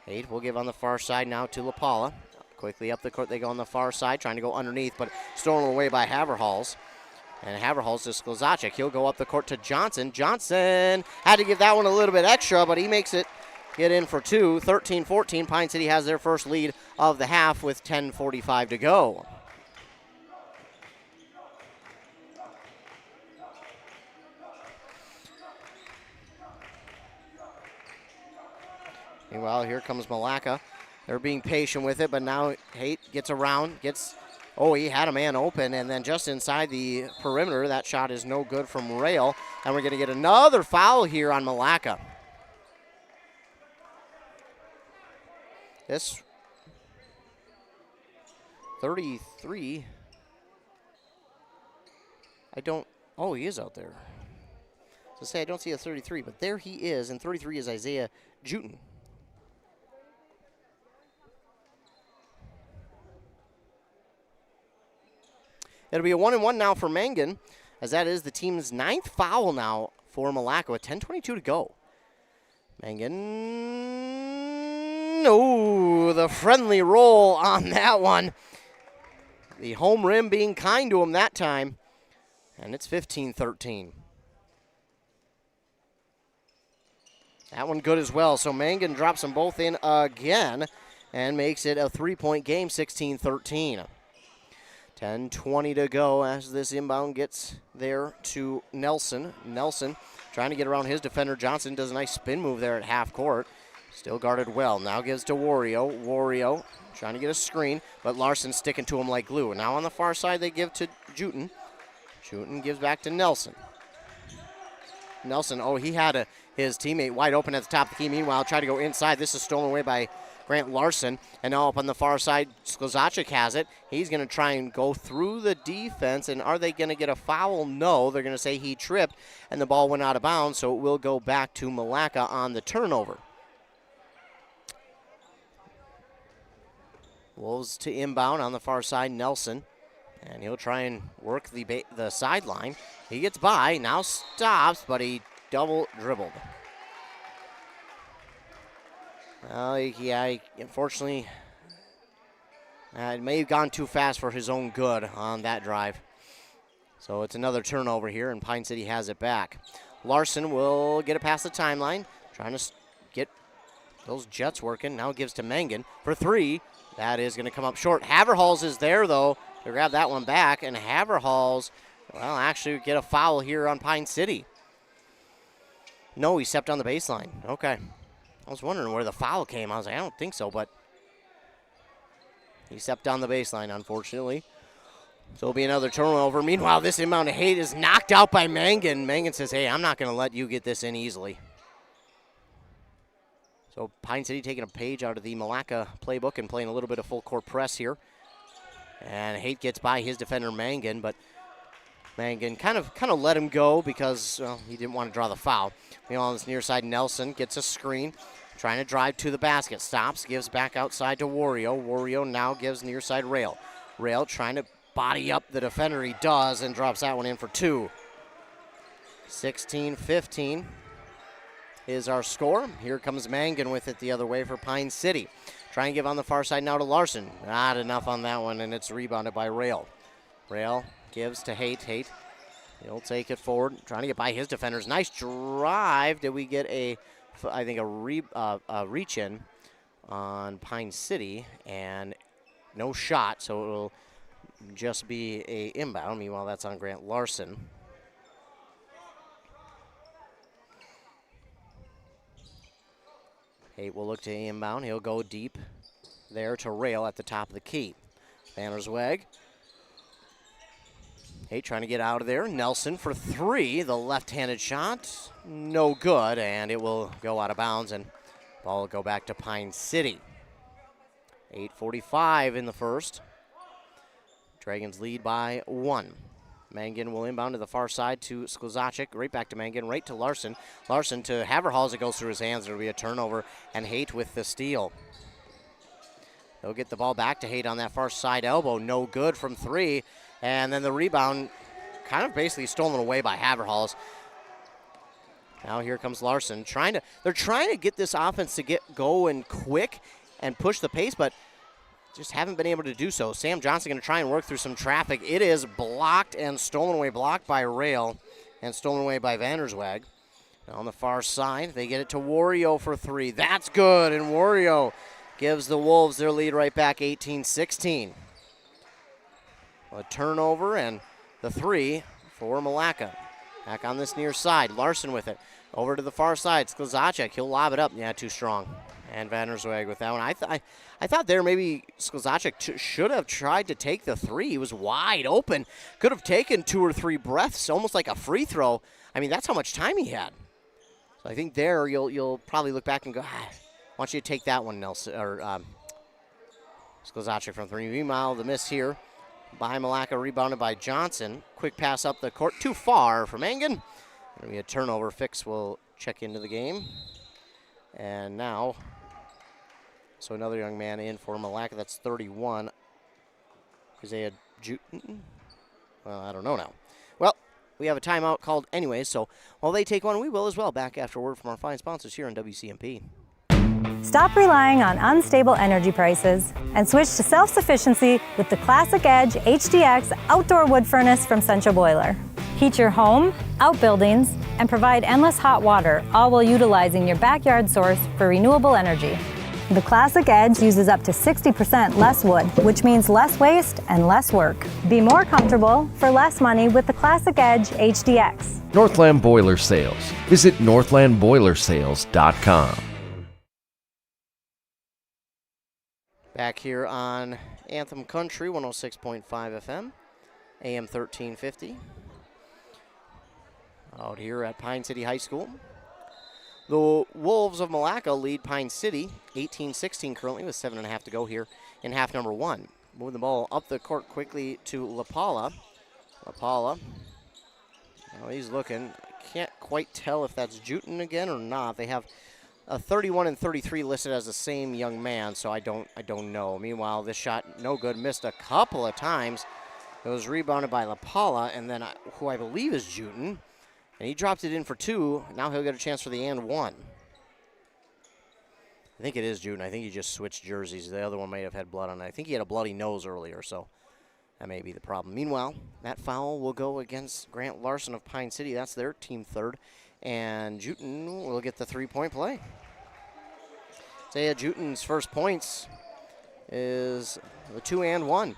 Haight will give on the far side now to LaPaula. Quickly up the court they go on the far side, trying to go underneath, but stolen away by Haverhall's. And Haverhall's to Sklzacic. He'll go up the court to Johnson. Johnson had to give that one a little bit extra, but he makes it get in for 2. 13-14. Pine City has their first lead of the half with 10:45 to go. Meanwhile, here comes Milaca. They're being patient with it, but now Haight gets around, he had a man open, and then just inside the perimeter, that shot is no good from Rail, and we're going to get another foul here on Milaca. This 33. He is out there. I don't see a 33, but there he is, and 33 is Isaiah Jutin. It'll be a 1-1 now for Mangan, as that is the team's 9th foul now for Milaca with 10:22 to go. Mangan, the friendly roll on that one. The home rim being kind to him that time, and it's 15-13. That one good as well, so Mangan drops them both in again and makes it a 3-point game, 16-13. 10:20 to go as this inbound gets there to Nelson. Nelson trying to get around his defender. Johnson does a nice spin move there at half court. Still guarded well. Now gives to Wario. Wario trying to get a screen, but Larson sticking to him like glue. Now on the far side they give to Jutin. Jutin gives back to Nelson. Nelson, he had his teammate wide open at the top of the key. Meanwhile, tried to go inside. This is stolen away by Grant Larson, and now up on the far side, Sklzacic has it. He's going to try and go through the defense, and are they going to get a foul? No, they're going to say he tripped, and the ball went out of bounds, so it will go back to Milaca on the turnover. Wolves to inbound on the far side, Nelson, and he'll try and work the sideline. He gets by, now stops, but he double dribbled. Unfortunately, it may have gone too fast for his own good on that drive. So it's another turnover here, and Pine City has it back. Larson will get it past the timeline, trying to get those Jets working. Now gives to Mangan for 3. That is going to come up short. Haverhall's is there, though, to grab that one back, and Haverhall's, actually get a foul here on Pine City. No, he stepped on the baseline. Okay. I was wondering where the foul came. I was like, I don't think so, but he stepped on the baseline, unfortunately. So it'll be another turnover. Meanwhile, this inbound to Haight is knocked out by Mangan. Mangan says, hey, I'm not going to let you get this in easily. So Pine City taking a page out of the Milaca playbook and playing a little bit of full court press here. And Haight gets by his defender Mangan, but Mangan kind of let him go because he didn't want to draw the foul. Meanwhile, on this near side, Nelson gets a screen, trying to drive to the basket. Stops, gives back outside to Wario. Wario now gives near side Rail. Rail trying to body up the defender. He does and drops that one in for 2. 16-15 is our score. Here comes Mangan with it the other way for Pine City. Trying to give on the far side now to Larson. Not enough on that one, and it's rebounded by Rail. Rail gives to Haight. Haight, he'll take it forward, trying to get by his defenders. Nice drive. Did we get a reach-in on Pine City, and no shot, so it'll just be a inbound. Meanwhile, that's on Grant Larson. Haight will look to inbound. He'll go deep there to Rail at the top of the key. Vandersweg. Haight trying to get out of there. Nelson for 3. The left-handed shot, no good, and it will go out of bounds, and ball will go back to Pine City. 8:45 in the first. Dragons lead by 1. Mangan will inbound to the far side to Sklzacic. Right back to Mangan, right to Larson. Larson to Haverhall as it goes through his hands. It'll be a turnover, and Haight with the steal. They'll get the ball back to Haight on that far side elbow. No good from 3. And then the rebound kind of basically stolen away by Haverhall. Now here comes Larson. They're trying to get this offense to get going quick and push the pace, but just haven't been able to do so. Sam Johnson going to try and work through some traffic. It is blocked and stolen away. Blocked by Rail and stolen away by Vandersweg. Now on the far side, they get it to Wario for 3. That's good, and Wario gives the Wolves their lead right back, 18-16. A turnover and the 3 for Milaca. Back on this near side. Larson with it. Over to the far side. Sklzacic, he'll lob it up. Yeah, too strong. And Vandersweg with that one. I thought there maybe Sklzacic should have tried to take the 3. He was wide open. Could have taken 2 or 3 breaths, almost like a free throw. I mean, that's how much time he had. So I think there you'll probably look back and go, why don't you take that one, Nelson, or Sklzacic from 3. Meanwhile, the miss here by Milaca, rebounded by Johnson. Quick pass up the court, too far for Mangan. Going to be a turnover. Fix will check into the game. And now, so another young man in for Milaca. That's 31. Isaiah Juton? Well, I don't know now. Well, we have a timeout called anyway, so while they take one, we will as well. Back after word from our fine sponsors here on WCMP. Stop relying on unstable energy prices and switch to self-sufficiency with the Classic Edge HDX outdoor wood furnace from Central Boiler. Heat your home, outbuildings, and provide endless hot water, all while utilizing your backyard source for renewable energy. The Classic Edge uses up to 60% less wood, which means less waste and less work. Be more comfortable for less money with the Classic Edge HDX. Northland Boiler Sales. Visit northlandboilersales.com. Back here on Anthem Country, 106.5 FM, AM 1350. Out here at Pine City High School. The Wolves of Milaca lead Pine City 18-16 currently with 7.5 to go here in half number 1. Moving the ball up the court quickly to LaPala. LaPala, well, he's looking. I can't quite tell if that's Juton again or not. They have 31 and 33 listed as the same young man, so I don't know. Meanwhile, this shot no good. Missed a couple of times. It was rebounded by LaPala, and then who I believe is Juton. And he dropped it in for 2. Now he'll get a chance for the and 1. I think it is Juton. I think he just switched jerseys. The other one may have had blood on it. I think he had a bloody nose earlier, so that may be the problem. Meanwhile, that foul will go against Grant Larson of Pine City. That's their team 3rd. And Juton will get the 3-point play. Isaiah Juton's first points is the 2 and 1.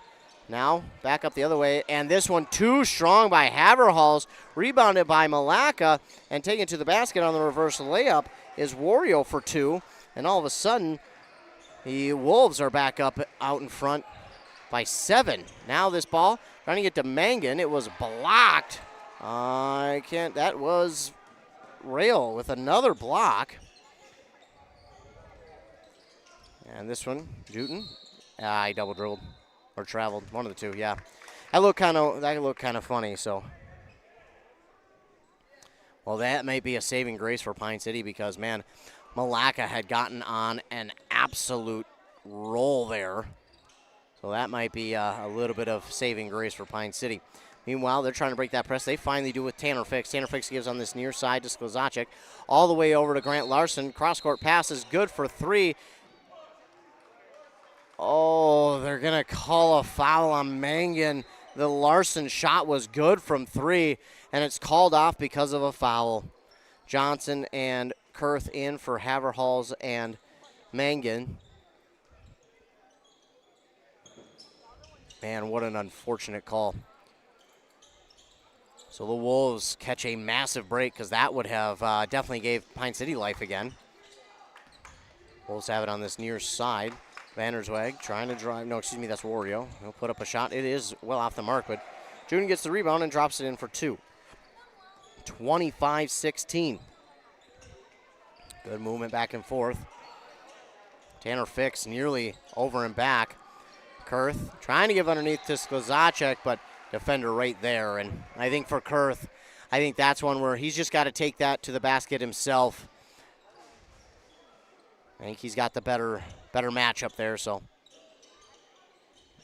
Now, back up the other way, and this one too strong by Haverhals, rebounded by Milaca, and taken to the basket on the reverse layup is Wario for 2, and all of a sudden, the Wolves are back up out in front by 7. Now this ball trying to get to Mangan. It was blocked. That was Rail with another block. And this one, Juten. He double dribbled or traveled, one of the two. Yeah, that looked kind of funny. So, well, that may be a saving grace for Pine City because man, Milaca had gotten on an absolute roll there. So that might be a little bit of saving grace for Pine City. Meanwhile, they're trying to break that press. They finally do with Tanner Fix. Tanner Fix gives on this near side to Sklzacek. All the way over to Grant Larson. Cross-court pass is good for 3. Oh, they're going to call a foul on Mangan. The Larson shot was good from 3, and it's called off because of a foul. Johnson and Kurth in for Haverhalls and Mangan. Man, what an unfortunate call. So the Wolves catch a massive break because that would have definitely gave Pine City life again. Wolves have it on this near side. Vandersweg trying to drive. No, excuse me, that's Wario. He'll put up a shot. It is well off the mark, but June gets the rebound and drops it in for 2. 25-16. Good movement back and forth. Tanner Fix nearly over and back. Kurth trying to give underneath to Sklzacek, but defender right there. And I think for Kurth, I think that's one where he's just got to take that to the basket himself. I think he's got the better matchup there. So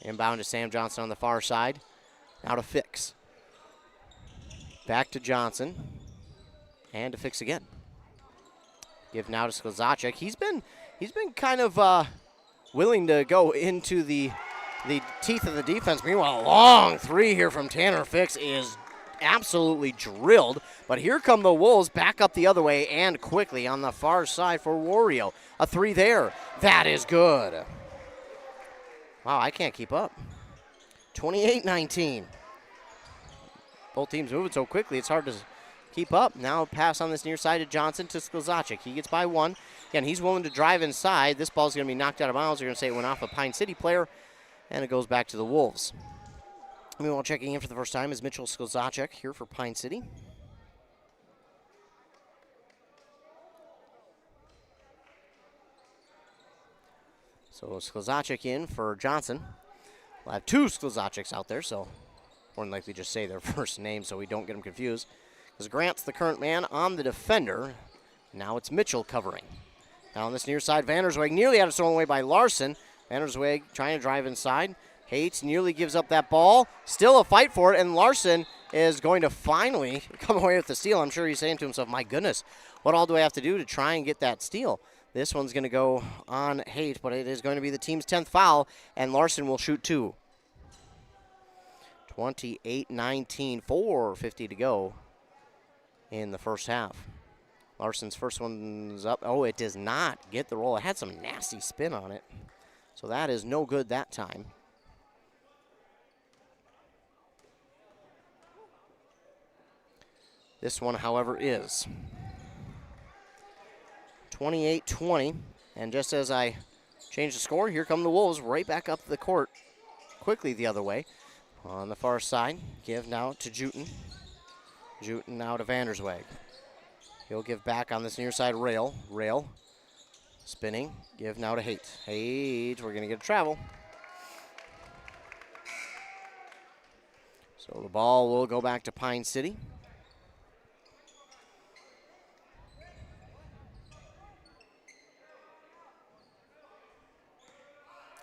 inbound to Sam Johnson on the far side. Now to Fix. Back to Johnson. And to Fix again. Give now to Sklzacek. He's been kind of willing to go into the teeth of the defense. Meanwhile, a long 3 here from Tanner Fix is absolutely drilled. But here come the Wolves back up the other way and quickly on the far side for Wario. A 3 there. That is good. Wow, I can't keep up. 28-19. Both teams moving so quickly, it's hard to keep up. Now pass on this near side to Johnson to Sklzacek. He gets by 1. Again, he's willing to drive inside. This ball's going to be knocked out of bounds. They're going to say it went off a Pine City player, and it goes back to the Wolves. Meanwhile, checking in for the first time is Mitchell Sklzacek here for Pine City. So Sklzacek in for Johnson. We'll have 2 Sklzaceks out there, so more than likely just say their first name so we don't get them confused. Because Grant's the current man on the defender. Now it's Mitchell covering. Now on this near side, Vandersweg nearly had it stolen away by Larson. Vandersweg trying to drive inside. Hates nearly gives up that ball. Still a fight for it, and Larson is going to finally come away with the steal. I'm sure he's saying to himself, my goodness, what all do I have to do to try and get that steal? This one's going to go on Haight, but it is going to be the team's 10th foul, and Larson will shoot 2. 28-19, 4:50 to go in the first half. Larson's first one's up. Oh, it does not get the roll. It had some nasty spin on it. So that is no good that time. This one, however, is 28-20. And just as I change the score, here come the Wolves right back up the court quickly the other way. On the far side, give now to Juten. Juten now to Vandersweg. He'll give back on this near side rail. Rail spinning. Give now to Haight. Haight, we're going to get a travel. So the ball will go back to Pine City.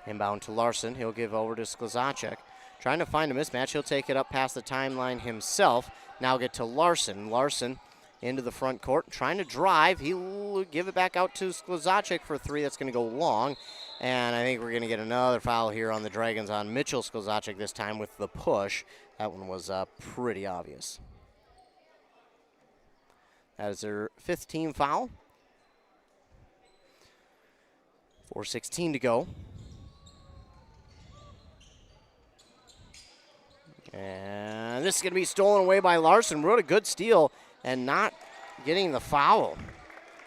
Inbound to Larson. He'll give over to Sklzacek. Trying to find a mismatch. He'll take it up past the timeline himself. Now get to Larson. Larson into the front court. Trying to drive. He'll give it back out to Sklzacek for 3. That's going to go long. And I think we're going to get another foul here on the Dragons on Mitchell Sklzacek this time with the push. That one was pretty obvious. That is their 5th team foul. 4:16 to go. And this is going to be stolen away by Larson. What a good steal and not getting the foul.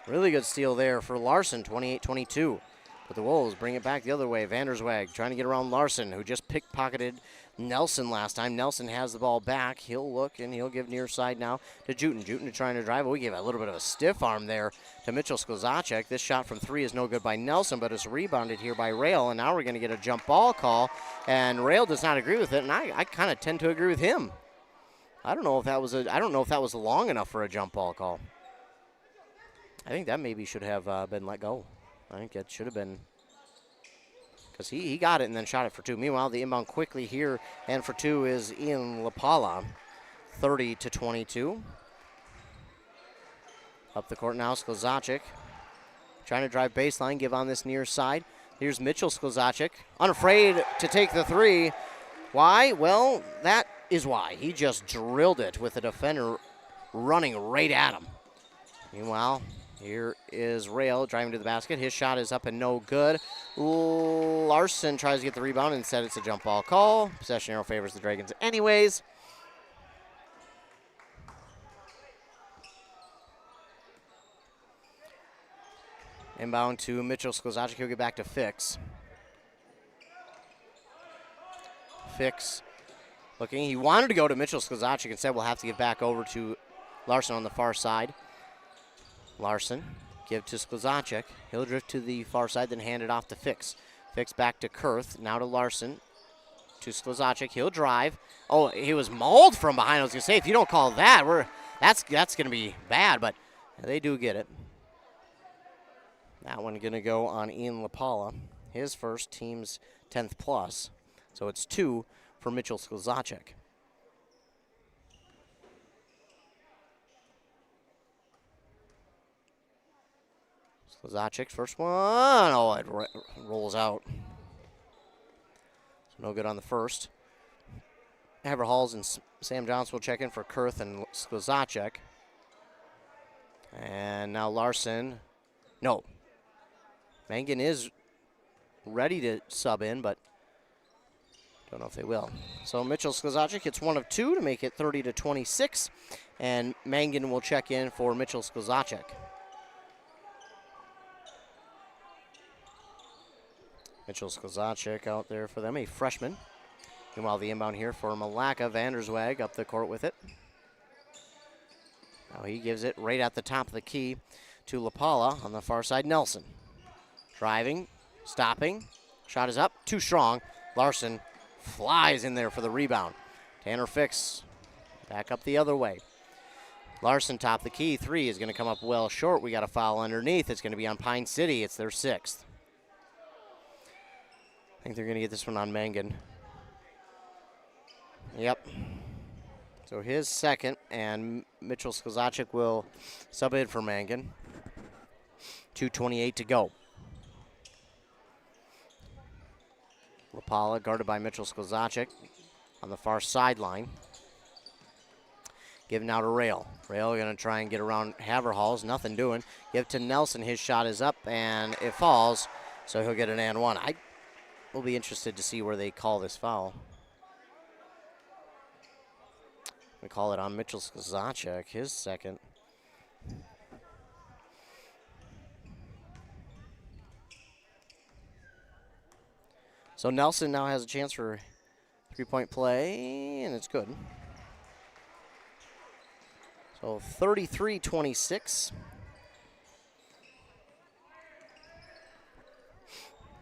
Really good steal there for Larson, 28-22. But the Wolves bring it back the other way. Vandersweg trying to get around Larson, who just pickpocketed Nelson last time. Nelson has the ball back. He'll look, and he'll give near side now to Juten. Juten trying to drive. We gave a little bit of a stiff arm there to Mitchell Sklzacek. This shot from 3 is no good by Nelson, but it's rebounded here by Rail, and now we're going to get a jump ball call, and Rail does not agree with it, and I kind of tend to agree with him. I don't know if that was long enough for a jump ball call. I think that maybe should have been let go. I think it should have been, because he got it and then shot it for 2. Meanwhile, the inbound quickly here, and for 2 is Ian LaPala, 30-22. Up the court now, Sklzacek trying to drive baseline, give on this near side. Here's Mitchell Sklzacek, unafraid to take the 3. Why? Well, that is why. He just drilled it with the defender running right at him. Meanwhile, here is Rail driving to the basket. His shot is up and no good. Larson tries to get the rebound. Instead, it's a jump ball call. Possession arrow favors the Dragons anyways. Inbound to Mitchell Sklzacek. He'll get back to Fix. Fix looking. He wanted to go to Mitchell Sklzacek. Instead, we'll have to give back over to Larson on the far side. Larson, give to Sklzacek. He'll drift to the far side, then hand it off to Fix. Fix back to Kurth. Now to Larson. To Sklzacek. He'll drive. Oh, he was mauled from behind. I was going to say, if you don't call that, that's going to be bad, but they do get it. That one going to go on Ian LaPala. His first, team's 10th plus. So it's 2 for Mitchell Sklzacek. Sklzacek's first one. Oh, it rolls out. So no good on the first. Haverhalls and Sam Johnson will check in for Kurth and Sklzacek. And now Larson. No. Mangan is ready to sub in, but don't know if they will. So Mitchell Sklzacek hits 1 of 2 to make it 30-26. And Mangan will check in for Mitchell Sklzacek. Mitchell Sklzacek out there for them, a freshman. Meanwhile, the inbound here for Milaca. Vandersweg up the court with it. Now he gives it right at the top of the key to LaPala on the far side. Nelson driving, stopping. Shot is up, too strong. Larson flies in there for the rebound. Tanner Fix back up the other way. Larson top the key. 3 is going to come up well short. We got a foul underneath. It's going to be on Pine City. It's their 6th. I think they're going to get this one on Mangan. Yep. So his second, and Mitchell Sklzacek will sub in for Mangan. 2:28 to go. LaPala guarded by Mitchell Sklzacek on the far sideline. Give now to Rail. Rail going to try and get around Haverhalls. Nothing doing. Give to Nelson. His shot is up, and it falls, so he'll get an and 1. I will be interested to see where they call this foul. We call it on Mitchell Sklzacek, his second. So Nelson now has a chance for 3-point play, and it's good. So 33-26.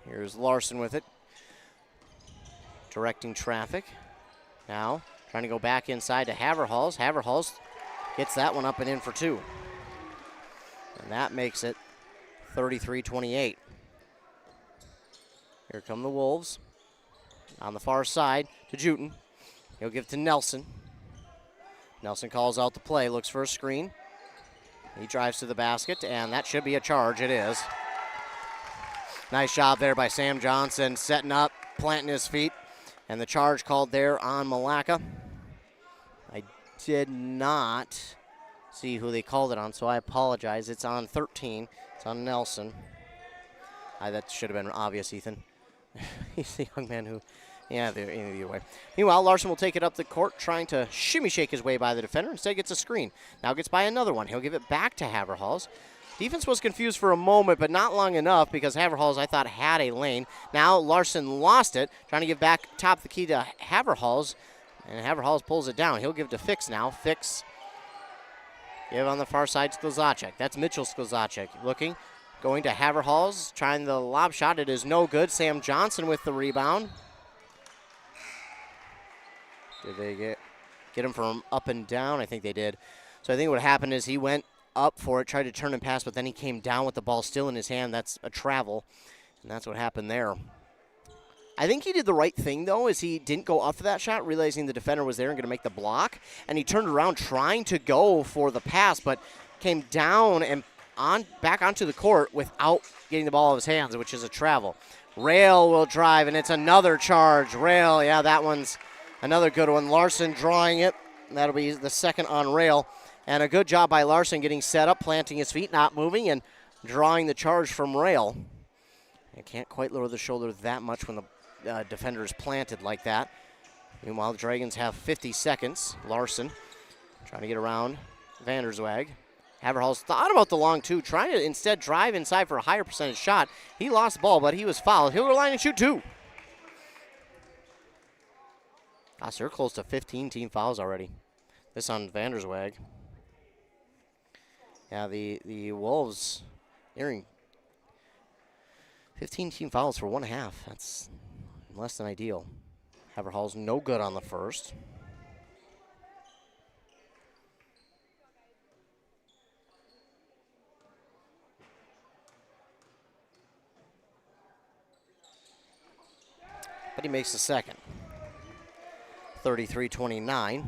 Here's Larson with it. Directing traffic. Now trying to go back inside to Haverhalls. Haverhalls gets that one up and in for 2. And that makes it 33-28. Here come the Wolves. On the far side to Juten. He'll give to Nelson. Nelson calls out the play, looks for a screen. He drives to the basket, and that should be a charge. It is. Nice job there by Sam Johnson, setting up, planting his feet. And the charge called there on Milaca. I did not see who they called it on, so I apologize. It's on 13. It's on Nelson. That should have been obvious, Ethan. He's the young man who, either way. Meanwhile, Larson will take it up the court, trying to shimmy shake his way by the defender. Instead, gets a screen. Now gets by another one. He'll give it back to Haverhalls. Defense was confused for a moment, but not long enough because Haverhalls, I thought, had a lane. Now Larson lost it, trying to give back top of the key to Haverhalls, and Haverhalls pulls it down. He'll give to Fix now. Fix give on the far side to Sklzacek. That's Mitchell Sklzacek looking, going to Haverhalls, trying the lob shot. It is no good. Sam Johnson with the rebound. Did they get him from up and down? I think they did. So I think what happened is he went up for it, tried to turn and pass, but then he came down with the ball still in his hand. That's a travel, and that's what happened there. I think he did the right thing, though, is he didn't go up for that shot, realizing the defender was there and going to make the block, and he turned around trying to go for the pass, but came down and back onto the court without getting the ball out of his hands, which is a travel. Rail will drive, and it's another charge. Rail, yeah, that one's another good one. Larson drawing it. That'll be the second on Rail. And a good job by Larson getting set up, planting his feet, not moving, and drawing the charge from Rail. You can't quite lower the shoulder that much when the defender is planted like that. Meanwhile, the Dragons have 50 seconds. Larson trying to get around Vanderswag. Haverhalls thought about the long two, trying to instead drive inside for a higher percentage shot. He lost the ball, but he was fouled. He'll go line and shoot two. Gosh, they're close to 15 team fouls already. This on Vanderswag. Yeah, the Wolves nearing 15 team fouls for 1.5. That's less than ideal. Haverhall's no good on the first. But he makes the second. 33-29.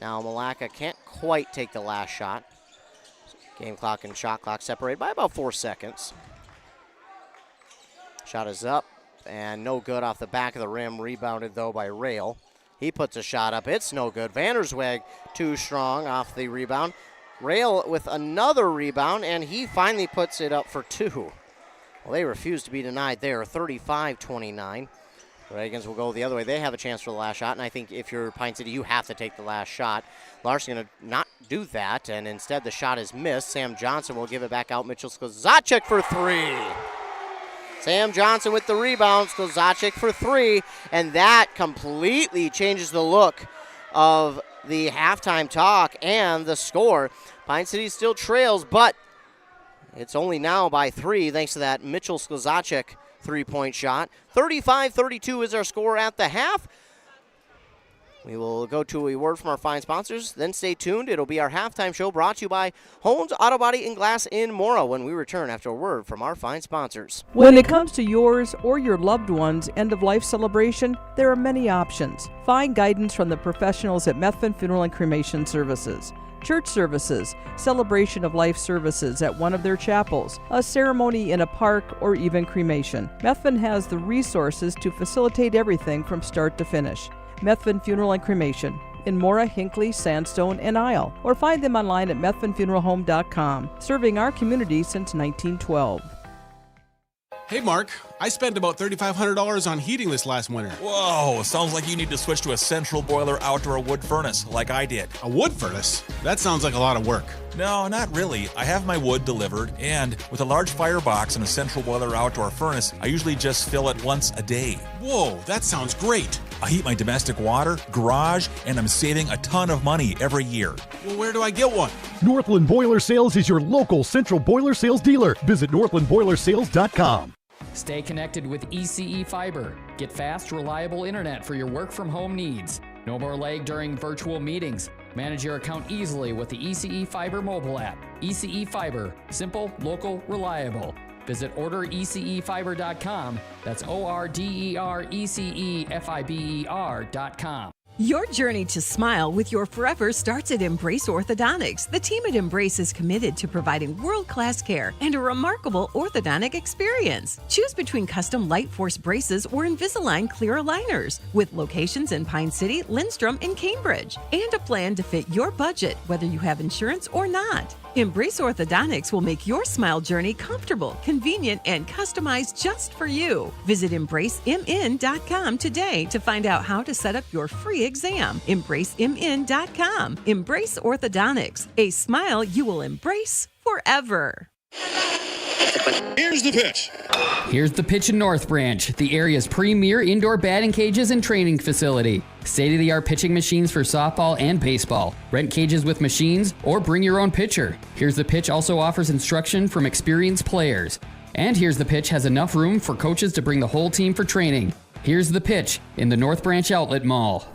Now Milaca can't quite take the last shot. Game clock and shot clock separated by about 4 seconds. Shot is up and no good off the back of the rim. Rebounded though by Rail. He puts a shot up. It's no good. Vanderswag too strong off the rebound. Rail with another rebound, and he finally puts it up for two. Well, they refuse to be denied there. 35-29. Dragons will go the other way. They have a chance for the last shot, and I think if you're Pine City, you have to take the last shot. Larson going to not do that, and instead the shot is missed. Sam Johnson will give it back out. Mitchell Sklzacek for three. Sam Johnson with the rebound. Sklzacek for three, and that completely changes the look of the halftime talk and the score. Pine City still trails, but it's only now by 3 thanks to that Mitchell Sklzacek three-point shot. 35-32 is our score at the half. We will go to a word from our fine sponsors, then stay tuned. It'll be our halftime show brought to you by Holmes Auto Body and Glass in Mora when we return after a word from our fine sponsors. When it comes to yours or your loved one's end-of-life celebration, there are many options. Find guidance from the professionals at Methvin Funeral and Cremation Services. Church services, celebration of life services at one of their chapels, a ceremony in a park, or even cremation. Methvin has the resources to facilitate everything from start to finish. Methvin Funeral and Cremation in Mora, Hinckley, Sandstone, and Isle, or find them online at methvinfuneralhome.com, serving our community since 1912. Hey Mark, I spent about $3,500 on heating this last winter. Whoa, sounds like you need to switch to a central boiler outdoor wood furnace like I did. A wood furnace? That sounds like a lot of work. No, not really. I have my wood delivered, and with a large firebox and a central boiler outdoor furnace, I usually just fill it once a day. Whoa, that sounds great. I heat my domestic water, garage, and I'm saving a ton of money every year. Well, where do I get one? Northland Boiler Sales is your local central boiler sales dealer. Visit northlandboilersales.com. Stay connected with ECE Fiber. Get fast, reliable internet for your work-from-home needs. No more lag during virtual meetings. Manage your account easily with the ECE Fiber mobile app. ECE Fiber. Simple, local, reliable. Visit orderecefiber.com. That's orderecefiber.com. Your journey to smile with your forever starts at Embrace Orthodontics. The team at Embrace is committed to providing world-class care and a remarkable orthodontic experience. Choose between custom Light Force braces or Invisalign clear aligners with locations in Pine City, Lindstrom, and Cambridge, and a plan to fit your budget, whether you have insurance or not. Embrace Orthodontics will make your smile journey comfortable, convenient, and customized just for you. Visit EmbraceMN.com today to find out how to set up your free exam. EmbraceMN.com. Embrace Orthodontics, a smile you will embrace forever. Here's the pitch. Here's the pitch in North Branch, the area's premier indoor batting cages and training facility. State-of-the-art pitching machines for softball and baseball. Rent cages with machines or bring your own pitcher. Here's the Pitch also offers instruction from experienced players. And Here's the Pitch has enough room for coaches to bring the whole team for training. Here's the Pitch in the North Branch Outlet Mall.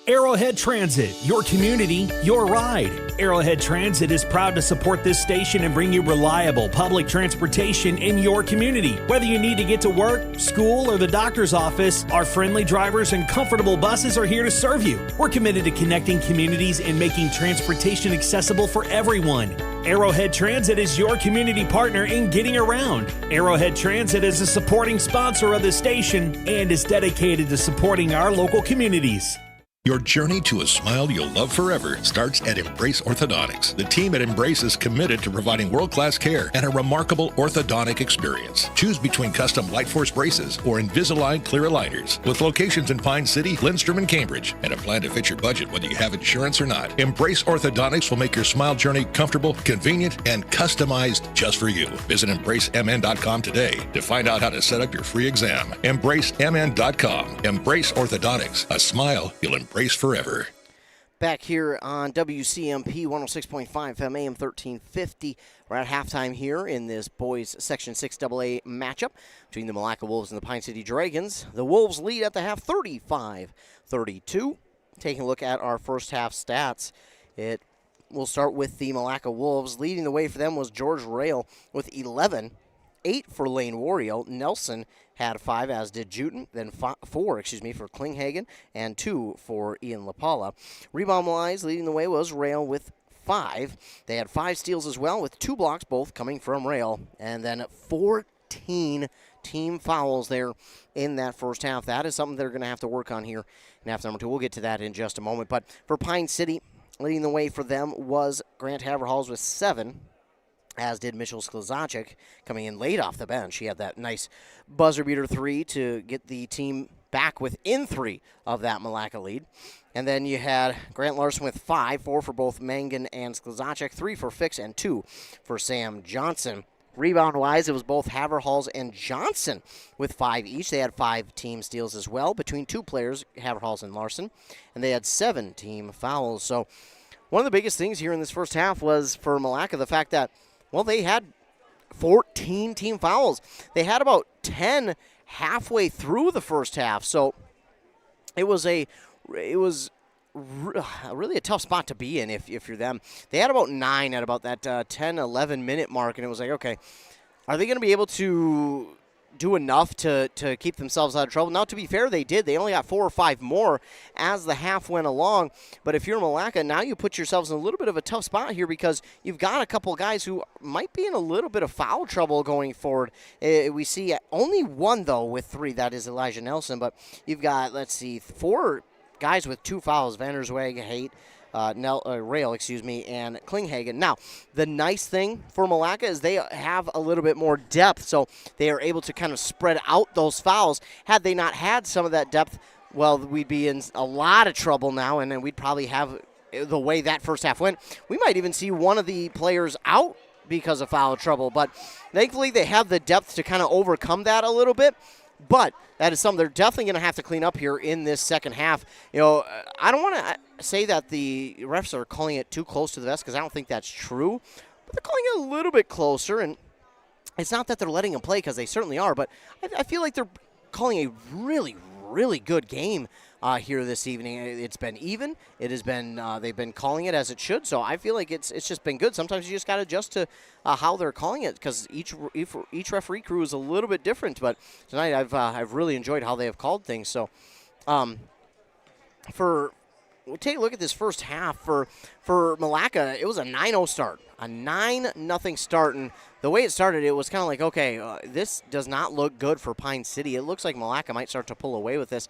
Arrowhead Transit, your community, your ride. Arrowhead Transit is proud to support this station and bring you reliable public transportation in your community. Whether you need to get to work, school, or the doctor's office, our friendly drivers and comfortable buses are here to serve you. We're committed to connecting communities and making transportation accessible for everyone. Arrowhead Transit is your community partner in getting around. Arrowhead Transit is a supporting sponsor of the station and is dedicated to supporting our local communities. Your journey to a smile you'll love forever starts at Embrace Orthodontics. The team at Embrace is committed to providing world-class care and a remarkable orthodontic experience. Choose between custom Light Force braces or Invisalign clear aligners. With locations in Pine City, Lindstrom, and Cambridge, and a plan to fit your budget whether you have insurance or not. Embrace Orthodontics will make your smile journey comfortable, convenient, and customized just for you. Visit EmbraceMN.com today to find out how to set up your free exam. EmbraceMN.com. Embrace Orthodontics. A smile you'll embrace forever. Back here on WCMP 106.5 FM AM 1350. We're at halftime here in this boys Section 6 AA matchup between the Milaca Wolves and the Pine City Dragons. The Wolves lead at the half 35-32. Taking a look at our first half stats, we'll start with the Milaca Wolves. Leading the way for them was George Rail with 11. 8 for Lane Wario. Nelson had 5, as did Juten. Then 4 for Klinghagen, and 2 for Ian LaPala. Rebound-wise, leading the way was Rail with 5. They had 5 steals as well, with 2 blocks, both coming from Rail. And then 14 team fouls there in that first half. That is something they're going to have to work on here in half number 2. We'll get to that in just a moment. But for Pine City, leading the way for them was Grant Haverhalls with 7. As did Mitchell Sklizacek, coming in late off the bench. He had that nice buzzer beater 3 to get the team back within 3 of that Milaca lead. And then you had Grant Larson with 5, 4 for both Mangan and Sklizacek, 3 for Fix, and 2 for Sam Johnson. Rebound-wise, it was both Haverhalls and Johnson with 5 each. They had 5 team steals as well between 2 players, Haverhalls and Larson. And they had 7 team fouls. So one of the biggest things here in this first half was for Milaca the fact that, well, they had 14 team fouls. They had about 10 halfway through the first half. So it was really a tough spot to be in if you're them. They had about 9 at about that 10, 11 minute mark, and it was like, okay, are they going to be able to do enough to keep themselves out of trouble? Now, to be fair, they did. They only got 4 or 5 more as the half went along. But if you're Milaca, now you put yourselves in a little bit of a tough spot here because you've got a couple guys who might be in a little bit of foul trouble going forward. We see only one, though, with 3. That is Elijah Nelson. But you've got, 4 guys with 2 fouls. Vandersweg, Haight, Rail, and Klinghagen. Now, the nice thing for Milaca is they have a little bit more depth, so they are able to kind of spread out those fouls. Had they not had some of that depth, well, we'd be in a lot of trouble now, and then we'd probably have, the way that first half went, we might even see one of the players out because of foul trouble. But thankfully, they have the depth to kind of overcome that a little bit. But that is something they're definitely going to have to clean up here in this second half. I don't want to say that the refs are calling it too close to the vest because I don't think that's true. But they're calling it a little bit closer, and it's not that they're letting them play because they certainly are, but I feel like they're calling a really, really good game here this evening. It's been even. It has been. They've been calling it as it should. So I feel like it's just been good. Sometimes you just got to adjust to how they're calling it because each referee crew is a little bit different. But tonight I've really enjoyed how they have called things. So we'll take a look at this first half for Milaca. It was a 9-0 start, a 9-0 start, and the way it started, it was kind of like, okay, this does not look good for Pine City. It looks like Milaca might start to pull away with this.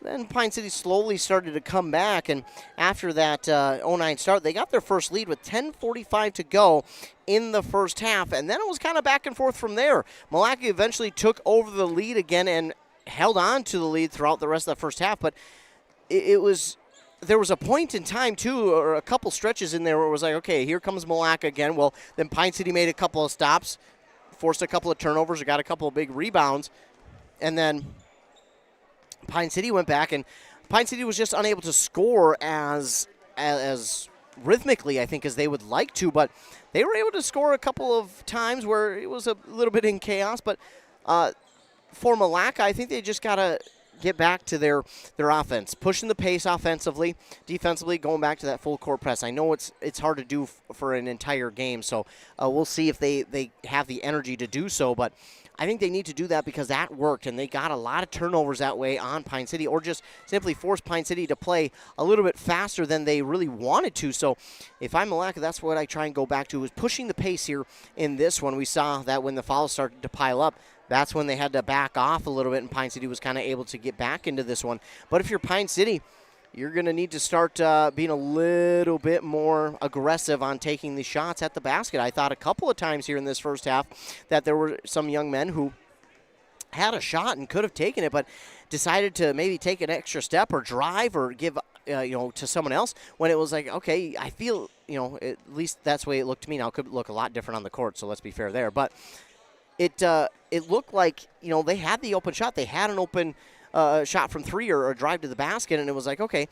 Then Pine City slowly started to come back, and after that 0-9 start, they got their first lead with 10:45 to go in the first half, and then it was kind of back and forth from there. Milaca eventually took over the lead again and held on to the lead throughout the rest of the first half, but it was there was a point in time, too, or a couple stretches in there where it was like, okay, here comes Milaca again. Well, then Pine City made a couple of stops, forced a couple of turnovers, or got a couple of big rebounds, and then Pine City went back, and Pine City was just unable to score as rhythmically, I think, as they would like to, but they were able to score a couple of times where it was a little bit in chaos. But for Milaca, I think they just got to get back to their offense, pushing the pace offensively, defensively, going back to that full court press. I know it's hard to do for an entire game, so we'll see if they have the energy to do so, but I think they need to do that because that worked, and they got a lot of turnovers that way on Pine City, or just simply forced Pine City to play a little bit faster than they really wanted to. So if I'm Milaca, that's what I try and go back to, is pushing the pace here in this one. We saw that when the fouls started to pile up, that's when they had to back off a little bit, and Pine City was kind of able to get back into this one. But if you're Pine City, you're going to need to start being a little bit more aggressive on taking the shots at the basket. I thought a couple of times here in this first half that there were some young men who had a shot and could have taken it, but decided to maybe take an extra step or drive or give to someone else, when it was like, okay, I feel, at least that's the way it looked to me. Now, it could look a lot different on the court, so let's be fair there. But it looked like, they had the open shot. They had an open shot from three or a drive to the basket, and it was like, okay,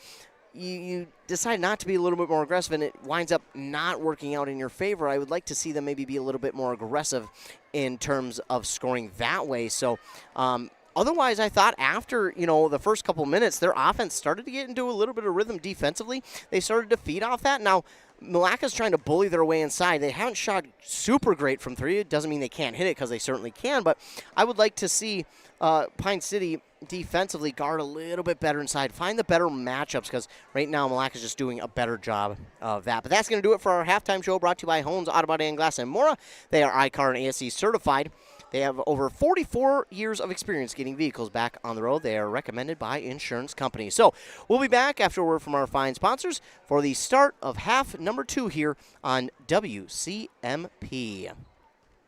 you decide not to be a little bit more aggressive, and it winds up not working out in your favor. I would like to see them maybe be a little bit more aggressive in terms of scoring that way. So otherwise, I thought after, the first couple minutes, their offense started to get into a little bit of rhythm defensively. They started to feed off that. Now, Milaca's trying to bully their way inside. They haven't shot super great from three. It doesn't mean they can't hit it, because they certainly can, but I would like to see Pine City defensively guard a little bit better inside, find the better matchups, because right now Milaca's just doing a better job of that. But that's going to do it for our halftime show, brought to you by Hones, Auto Body and Glass and Mora. They are ICAR and ASE certified. They have over 44 years of experience getting vehicles back on the road. They are recommended by insurance companies. So we'll be back after a word from our fine sponsors for the start of half number 2 here on WCMP.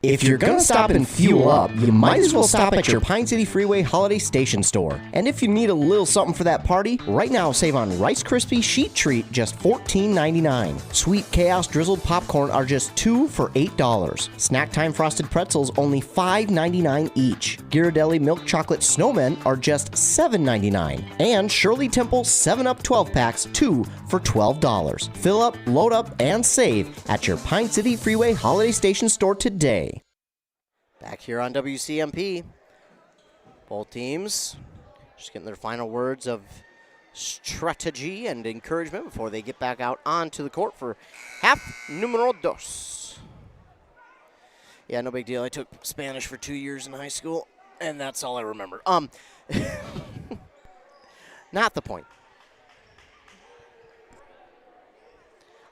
If you're going to stop and fuel up, you might as well stop at your Pine City Freeway Holiday Station store. And if you need a little something for that party, right now save on Rice Krispie Sheet Treat, just $14.99. Sweet Chaos Drizzled Popcorn are just $2 for $8. Snack Time Frosted Pretzels only $5.99 each. Ghirardelli Milk Chocolate Snowmen are just $7.99. And Shirley Temple 7-Up 12-packs, 2 for $12. Fill up, load up, and save at your Pine City Freeway Holiday Station store today. Back here on WCMP, both teams just getting their final words of strategy and encouragement before they get back out onto the court for half numero dos. Yeah, no big deal. I took Spanish for 2 years in high school, and that's all I remember. Not the point.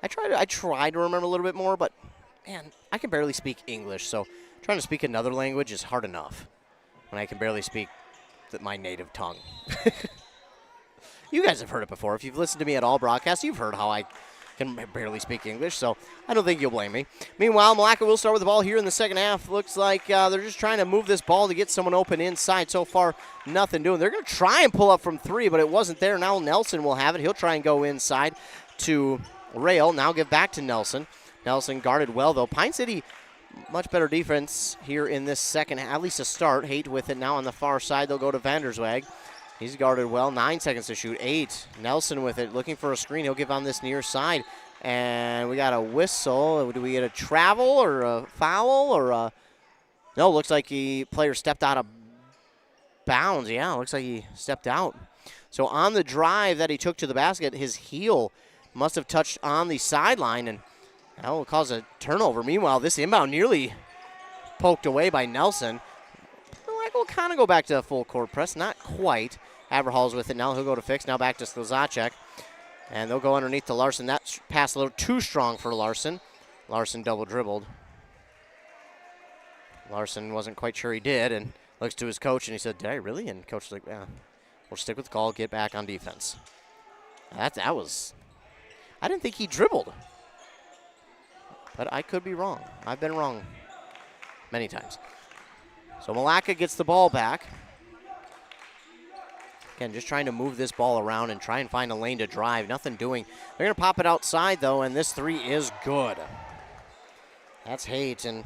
I try to remember a little bit more, but man, I can barely speak English, so trying to speak another language is hard enough when I can barely speak my native tongue. You guys have heard it before. If you've listened to me at all broadcasts, you've heard how I can barely speak English, so I don't think you'll blame me. Meanwhile, Milaca will start with the ball here in the second half. Looks like they're just trying to move this ball to get someone open inside. So far, nothing doing. They're going to try and pull up from three, but it wasn't there. Now Nelson will have it. He'll try and go inside to Rail. Now give back to Nelson. Nelson guarded well, though. Pine City, much better defense here in this second, at least a start. Haight with it now on the far side. They'll go to Vanderswag. He's guarded well. 9 seconds to shoot. 8. Nelson with it, looking for a screen. He'll give on this near side. And we got a whistle. Do we get a travel or a foul or a... No, looks like the player stepped out of bounds. Yeah, looks like he stepped out. So on the drive that he took to the basket, his heel must have touched on the sideline, and that will cause a turnover. Meanwhile, this inbound nearly poked away by Nelson. We'll kind of go back to a full court press. Not quite. Haverhall's with it now. He'll go to Fix. Now back to Slzacek. And they'll go underneath to Larson. That pass a little too strong for Larson. Larson double dribbled. Larson wasn't quite sure he did, and looks to his coach, and he said, did I really? And coach was like, yeah, we'll stick with the call, get back on defense. That was... I didn't think he dribbled. But I could be wrong. I've been wrong many times. So Milaca gets the ball back. Again, just trying to move this ball around and try and find a lane to drive. Nothing doing. They're going to pop it outside, though, and this three is good. That's Haight, and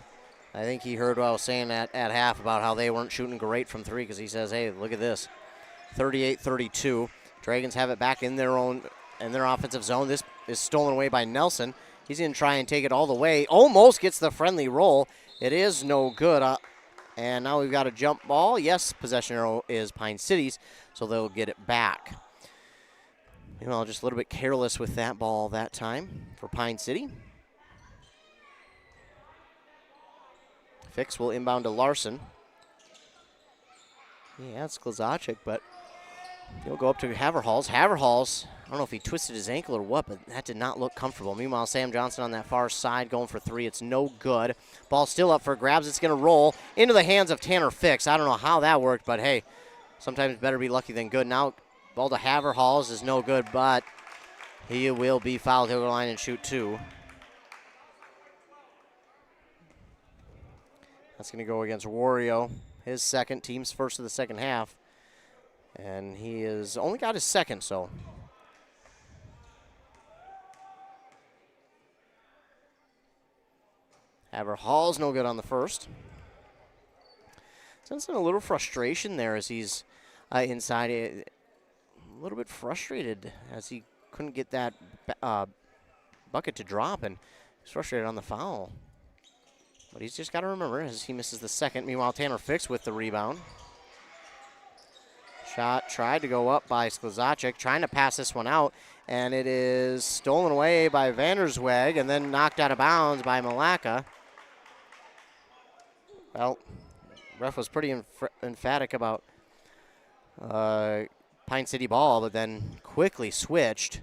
I think he heard what I was saying at half about how they weren't shooting great from three because he says, hey, look at this. 38-32. Dragons have it back in their offensive zone. This is stolen away by Nelson. He's going to try and take it all the way. Almost gets the friendly roll. It is no good. And now we've got a jump ball. Yes, possession arrow is Pine City's, so they'll get it back. Just a little bit careless with that ball that time for Pine City. Fix will inbound to Larson. Yeah, it's Klazacek, but he'll go up to Haverhals. Haverhals, I don't know if he twisted his ankle or what, but that did not look comfortable. Meanwhile, Sam Johnson on that far side going for three. It's no good. Ball still up for grabs. It's going to roll into the hands of Tanner Fix. I don't know how that worked, but hey, sometimes better be lucky than good. Now, ball to Haverhals is no good, but he will be fouled. He'll go line and shoot two. That's going to go against Wario. His second, team's first of the second half. And he has only got his second, so. Haverhall's no good on the first. Sensing a little frustration there as he's inside. A little bit frustrated as he couldn't get that bucket to drop, and he's frustrated on the foul. But he's just got to remember as he misses the second. Meanwhile, Tanner Fix with the rebound. Shot tried to go up by Sklazacek, trying to pass this one out, and it is stolen away by Vandersweg and then knocked out of bounds by Milaca. Well, ref was pretty emphatic about Pine City ball, but then quickly switched.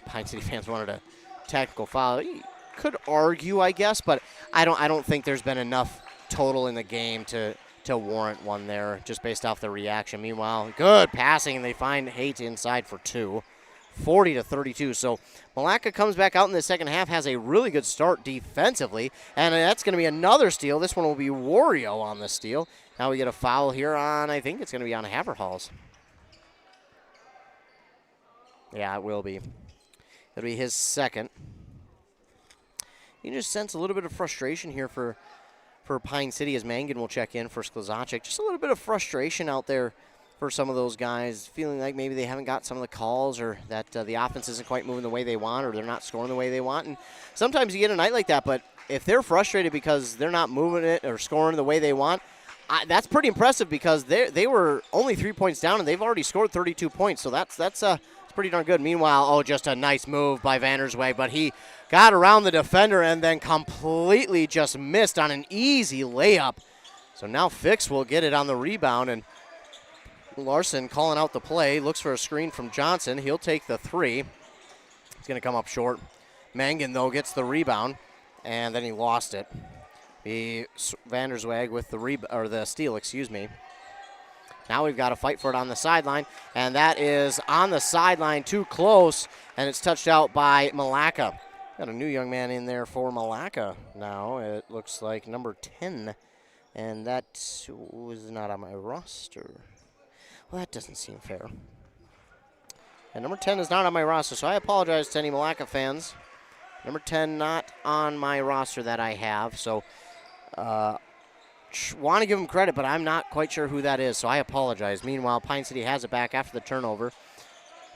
Pine City fans wanted a tactical foul. You could argue, I guess, but I don't think there's been enough total in the game to warrant one there, just based off the reaction. Meanwhile, good passing, and they find Haight inside for two. 40-32. So Milaca comes back out in the second half, has a really good start defensively, and that's going to be another steal. This one will be Wario on the steal. Now we get a foul here on, I think it's going to be on Haverhals. Yeah, it will be. It'll be his second. You can just sense a little bit of frustration here for Pine City as Mangan will check in for Sklazacek. Just a little bit of frustration out there for some of those guys, feeling like maybe they haven't got some of the calls or that the offense isn't quite moving the way they want or they're not scoring the way they want. And sometimes you get a night like that, but if they're frustrated because they're not moving it or scoring the way they want, that's pretty impressive because they were only 3 points down and they've already scored 32 points. So that's pretty darn good. Meanwhile, just a nice move by Vandersweg, but he got around the defender and then completely just missed on an easy layup. So now Fix will get it on the rebound, and Larson calling out the play, looks for a screen from Johnson. He'll take the three. He's going to come up short. Mangan, though, gets the rebound, and then he lost it. Vandersweg with the steal, excuse me. Now we've got to fight for it on the sideline, and that is on the sideline, too close, and it's touched out by Milaca. Got a new young man in there for Milaca now. It looks like number 10, and that was not on my roster. Well, that doesn't seem fair. And number 10 is not on my roster, so I apologize to any Milaca fans. Number 10 not on my roster that I have, so want to give him credit, but I'm not quite sure who that is, so I apologize. Meanwhile, Pine City has it back after the turnover.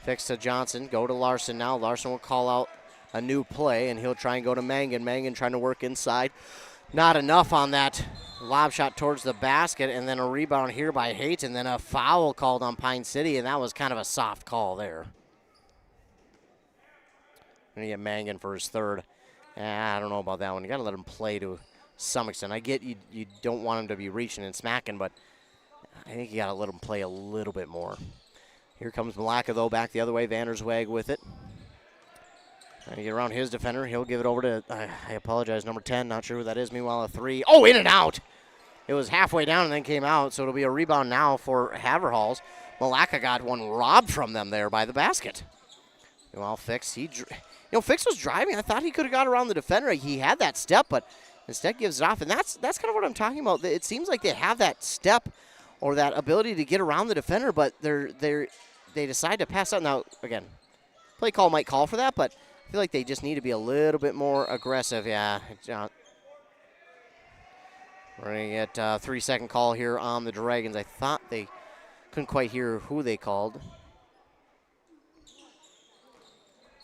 Fix to Johnson, go to Larson now. Larson will call out a new play, and he'll try and go to Mangan. Mangan trying to work inside. Not enough on that lob shot towards the basket, and then a rebound here by Haight, and then a foul called on Pine City, and that was kind of a soft call there. Going to get Mangan for his third. I don't know about that one. You got to let him play to some extent. I get you don't want him to be reaching and smacking, but I think you got to let him play a little bit more. Here comes Milaca, though, back the other way. Vandersweg with it. Trying to get around his defender. He'll give it over to, I apologize, number 10. Not sure who that is. Meanwhile, a three. Oh, in and out. It was halfway down and then came out, so it'll be a rebound now for Haverhals. Milaca got one robbed from them there by the basket. Meanwhile, Fix, Fix was driving. I thought he could have got around the defender. He had that step, but Instead gives it off, and that's kind of what I'm talking about. It seems like they have that step or that ability to get around the defender, but they decide to pass out. Now, again, play call might call for that, but I feel like they just need to be a little bit more aggressive. Yeah, we're going to get a 3-second call here on the Dragons. I thought they couldn't quite hear who they called.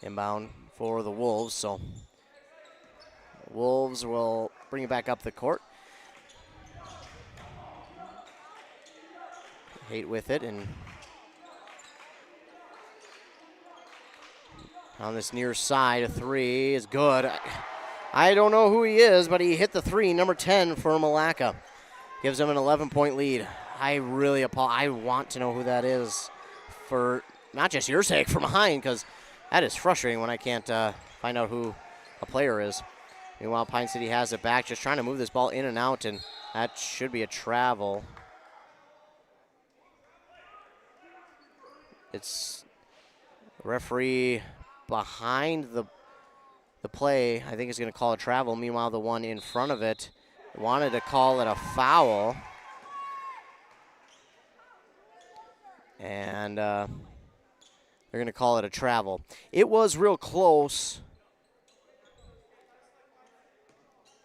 Inbound for the Wolves, so Wolves will bring it back up the court. Haight with it, and on this near side, a 3 is good. I don't know who he is, but he hit the 3, number 10 for Milaca. Gives them an 11-point lead. I really I want to know who that is, for not just your sake, for mine, because that is frustrating when I can't find out who a player is. Meanwhile, Pine City has it back, just trying to move this ball in and out, and that should be a travel. It's referee behind the play, I think is going to call a travel. Meanwhile, the one in front of it wanted to call it a foul. And they're going to call it a travel. It was real close.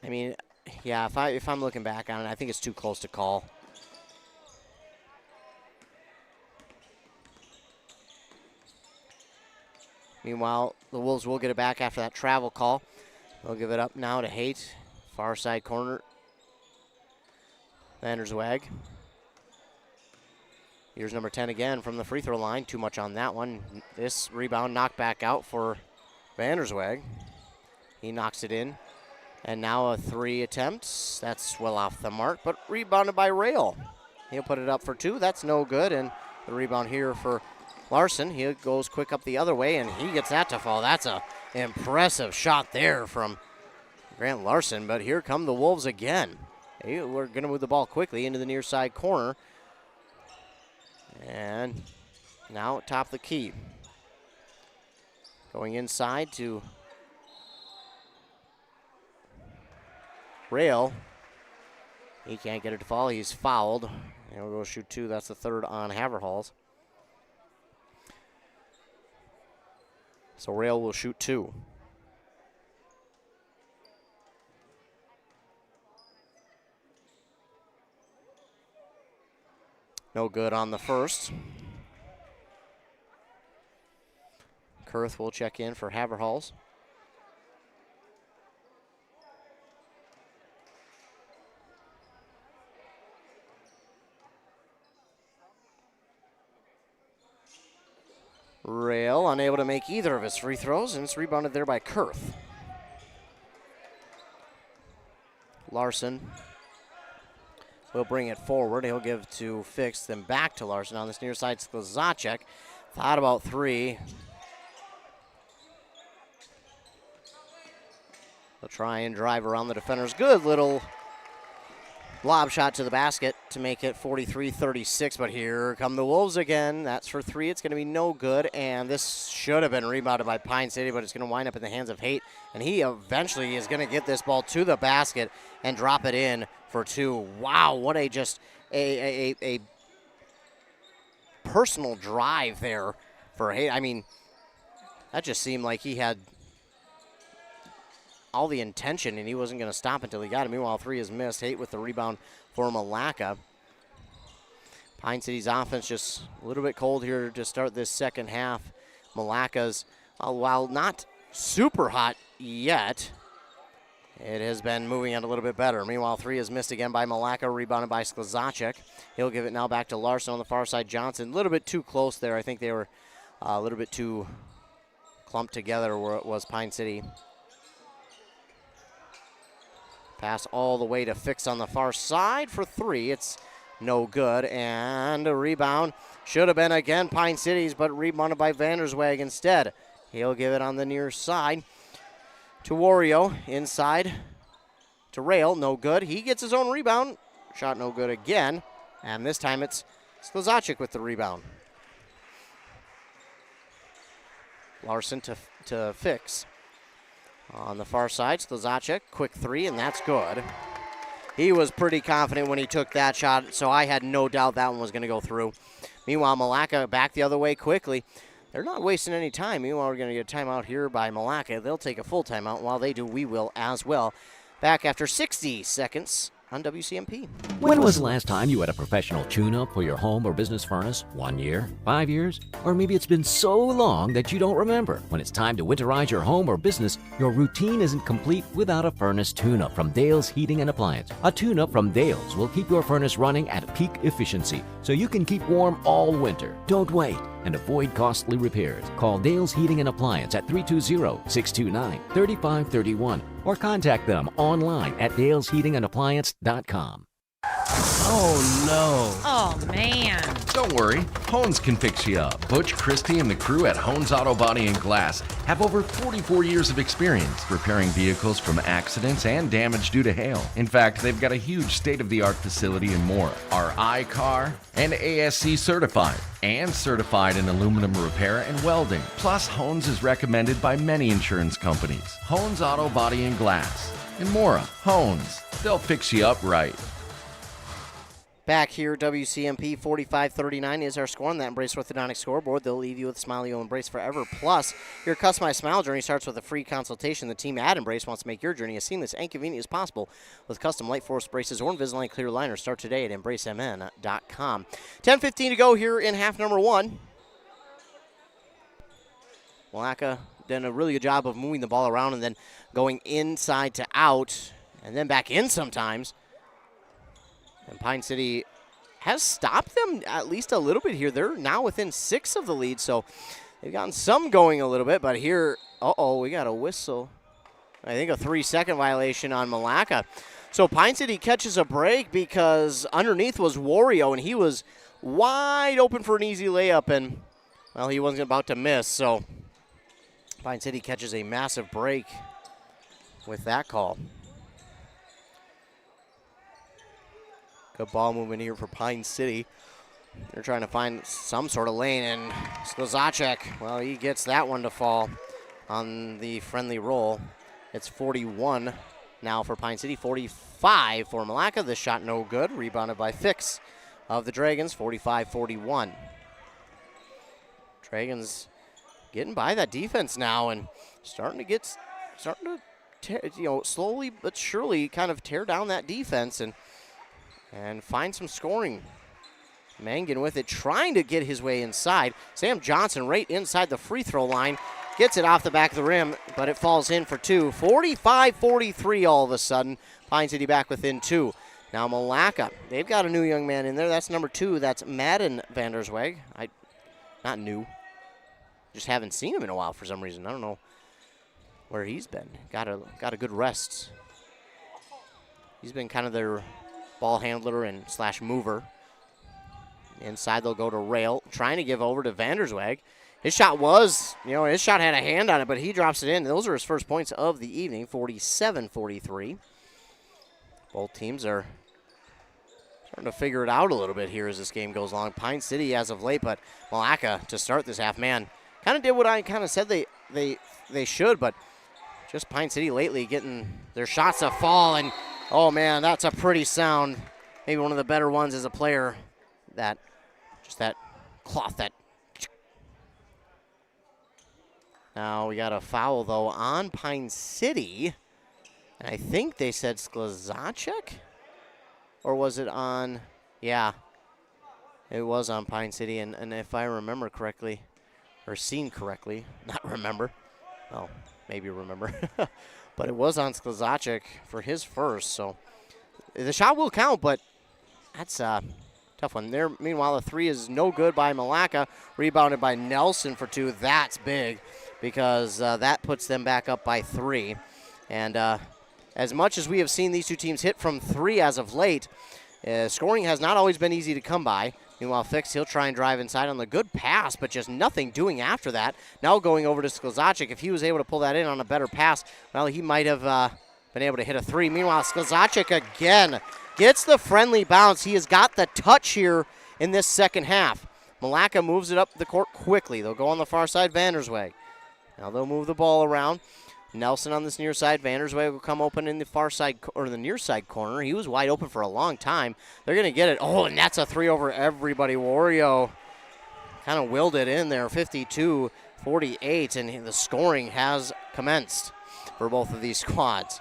I mean, yeah, if I'm looking back on it, I think it's too close to call. Meanwhile, the Wolves will get it back after that travel call. They'll give it up now to Haight. Far side corner. Vanderswag. Here's number 10 again from the free throw line. Too much on that one. This rebound knocked back out for Vanderswag. He knocks it in. And now a 3 attempt. That's well off the mark, but rebounded by Rail. He'll put it up for 2. That's no good. And the rebound here for Larson. He goes quick up the other way, and he gets that to fall. That's a impressive shot there from Grant Larson, but here come the Wolves again. We're going to move the ball quickly into the near side corner. And now top of the key. Going inside to Rail. He can't get it to fall. He's fouled. And he'll go shoot 2. That's the 3rd on Haverhals. So Rail will shoot 2. No good on the first. Kurth will check in for Haverhals. Rail unable to make either of his free throws, and it's rebounded there by Kurth. Larson will bring it forward. He'll give to Fix, then back to Larson on this near side. Sklazacek thought about 3. They'll try and drive around the defenders. Good little lob shot to the basket to make it 43-36, but here come the Wolves again. That's for 3. It's going to be no good, and this should have been rebounded by Pine City, but it's going to wind up in the hands of Haight, and he eventually is going to get this ball to the basket and drop it in for 2. Wow, what a personal drive there for Haight. I mean, that just seemed like he had all the intention, and he wasn't going to stop until he got it. Meanwhile, 3 is missed. Haight with the rebound for Milaca. Pine City's offense just a little bit cold here to start this second half. Milaca's, while not super hot yet, it has been moving it a little bit better. Meanwhile, 3 is missed again by Milaca, rebounded by Sklazacek. He'll give it now back to Larson on the far side. Johnson, a little bit too close there. I think they were a little bit too clumped together where it was Pine City. Pass all the way to Fix on the far side for 3. It's no good. And a rebound. Should have been again Pine City's, but rebounded by Vanderswag instead. He'll give it on the near side to Wario. Inside to Rail. No good. He gets his own rebound. Shot no good again. And this time it's Sklazacek with the rebound. Larson to Fix. On the far side, Sklzacek, quick three, and that's good. He was pretty confident when he took that shot, so I had no doubt that one was going to go through. Meanwhile, Milaca back the other way quickly. They're not wasting any time. Meanwhile, we're going to get a timeout here by Milaca. They'll take a full timeout. While they do, we will as well. Back after 60 seconds on WCMP. When was the last time you had a professional tune-up for your home or business furnace? 1 year? 5 years? Or maybe it's been so long that you don't remember. When it's time to winterize your home or business, your routine isn't complete without a furnace tune-up from Dale's Heating and Appliance. A tune-up from Dale's will keep your furnace running at peak efficiency so you can keep warm all winter. Don't wait and avoid costly repairs. Call Dale's Heating and Appliance at 320-629-3531 or contact them online at dalesheatingandappliance.com. Oh no. Oh man. Don't worry, Hones can fix you up. Butch, Christie, and the crew at Hones Auto Body and Glass have over 44 years of experience repairing vehicles from accidents and damage due to hail. In fact, they've got a huge state-of-the-art facility in Mora, are I-CAR and ASC certified, and certified in aluminum repair and welding. Plus, Hones is recommended by many insurance companies. Hones Auto Body and Glass. In Mora, Hones. They'll fix you up right. Back here, WCMP 45-39 is our score on that Embrace Orthodontic scoreboard. They'll leave you with a smile you'll embrace forever. Plus, your customized smile journey starts with a free consultation. The team at Embrace wants to make your journey as seamless and convenient as possible with custom Light Force braces or Invisalign clear aligners. Start today at embracemn.com. 10:15 to go here in half number one. Milaca done a really good job of moving the ball around and then going inside to out and then back in sometimes. And Pine City has stopped them at least a little bit here. They're now within 6 of the lead, so they've gotten some going a little bit. But here, we got a whistle. I think a 3-second violation on Milaca. So Pine City catches a break because underneath was Wario, and he was wide open for an easy layup, and, well, he wasn't about to miss. So Pine City catches a massive break with that call. Good ball movement here for Pine City. They're trying to find some sort of lane, and Sklzacek, well, he gets that one to fall on the friendly roll. It's 41 now for Pine City, 45 for Milaca. This shot no good, rebounded by Fix of the Dragons, 45-41. Dragons getting by that defense now and starting to slowly but surely kind of tear down that defense and find some scoring. Mangan with it, trying to get his way inside. Sam Johnson right inside the free throw line. Gets it off the back of the rim, but it falls in for 2. 45-43 all of a sudden. Pine City back within 2. Now Milaca, they've got a new young man in there. That's number 2. That's Madden Vandersweg. Not new. Just haven't seen him in a while for some reason. I don't know where he's been. Got a good rest. He's been kind of their ball handler and / mover. Inside they'll go to Rail, trying to give over to Vandersweg. His shot had a hand on it, but he drops it in. Those are his first points of the evening, 47-43. Both teams are starting to figure it out a little bit here as this game goes along. Pine City as of late, but Milaca to start this half, man, kind of did what I kind of said they should, but just Pine City lately getting their shots to fall, and oh man, that's a pretty sound. Maybe one of the better ones as a player. That cloth that. Now we got a foul though on Pine City. And I think they said Sklzacek? Or was it on, yeah. It was on Pine City, and if I remember correctly, or seen correctly, not remember. Oh, maybe remember. But it was on Sklzacek for his first, so the shot will count, but that's a tough one there. Meanwhile, the 3 is no good by Milaca, rebounded by Nelson for 2. That's big because that puts them back up by 3. And as much as we have seen these two teams hit from 3 as of late, scoring has not always been easy to come by. Meanwhile, Fix, he'll try and drive inside on the good pass, but just nothing doing after that. Now going over to Sklzacek. If he was able to pull that in on a better pass, well, he might have been able to hit a 3. Meanwhile, Sklzacek again gets the friendly bounce. He has got the touch here in this second half. Milaca moves it up the court quickly. They'll go on the far side, Vandersweg. Now they'll move the ball around. Nelson on this near side. Vandersweg will come open in the far side or the near side corner. He was wide open for a long time. They're going to get it. Oh, and that's a 3 over everybody. Wario kind of willed it in there, 52-48, and the scoring has commenced for both of these squads.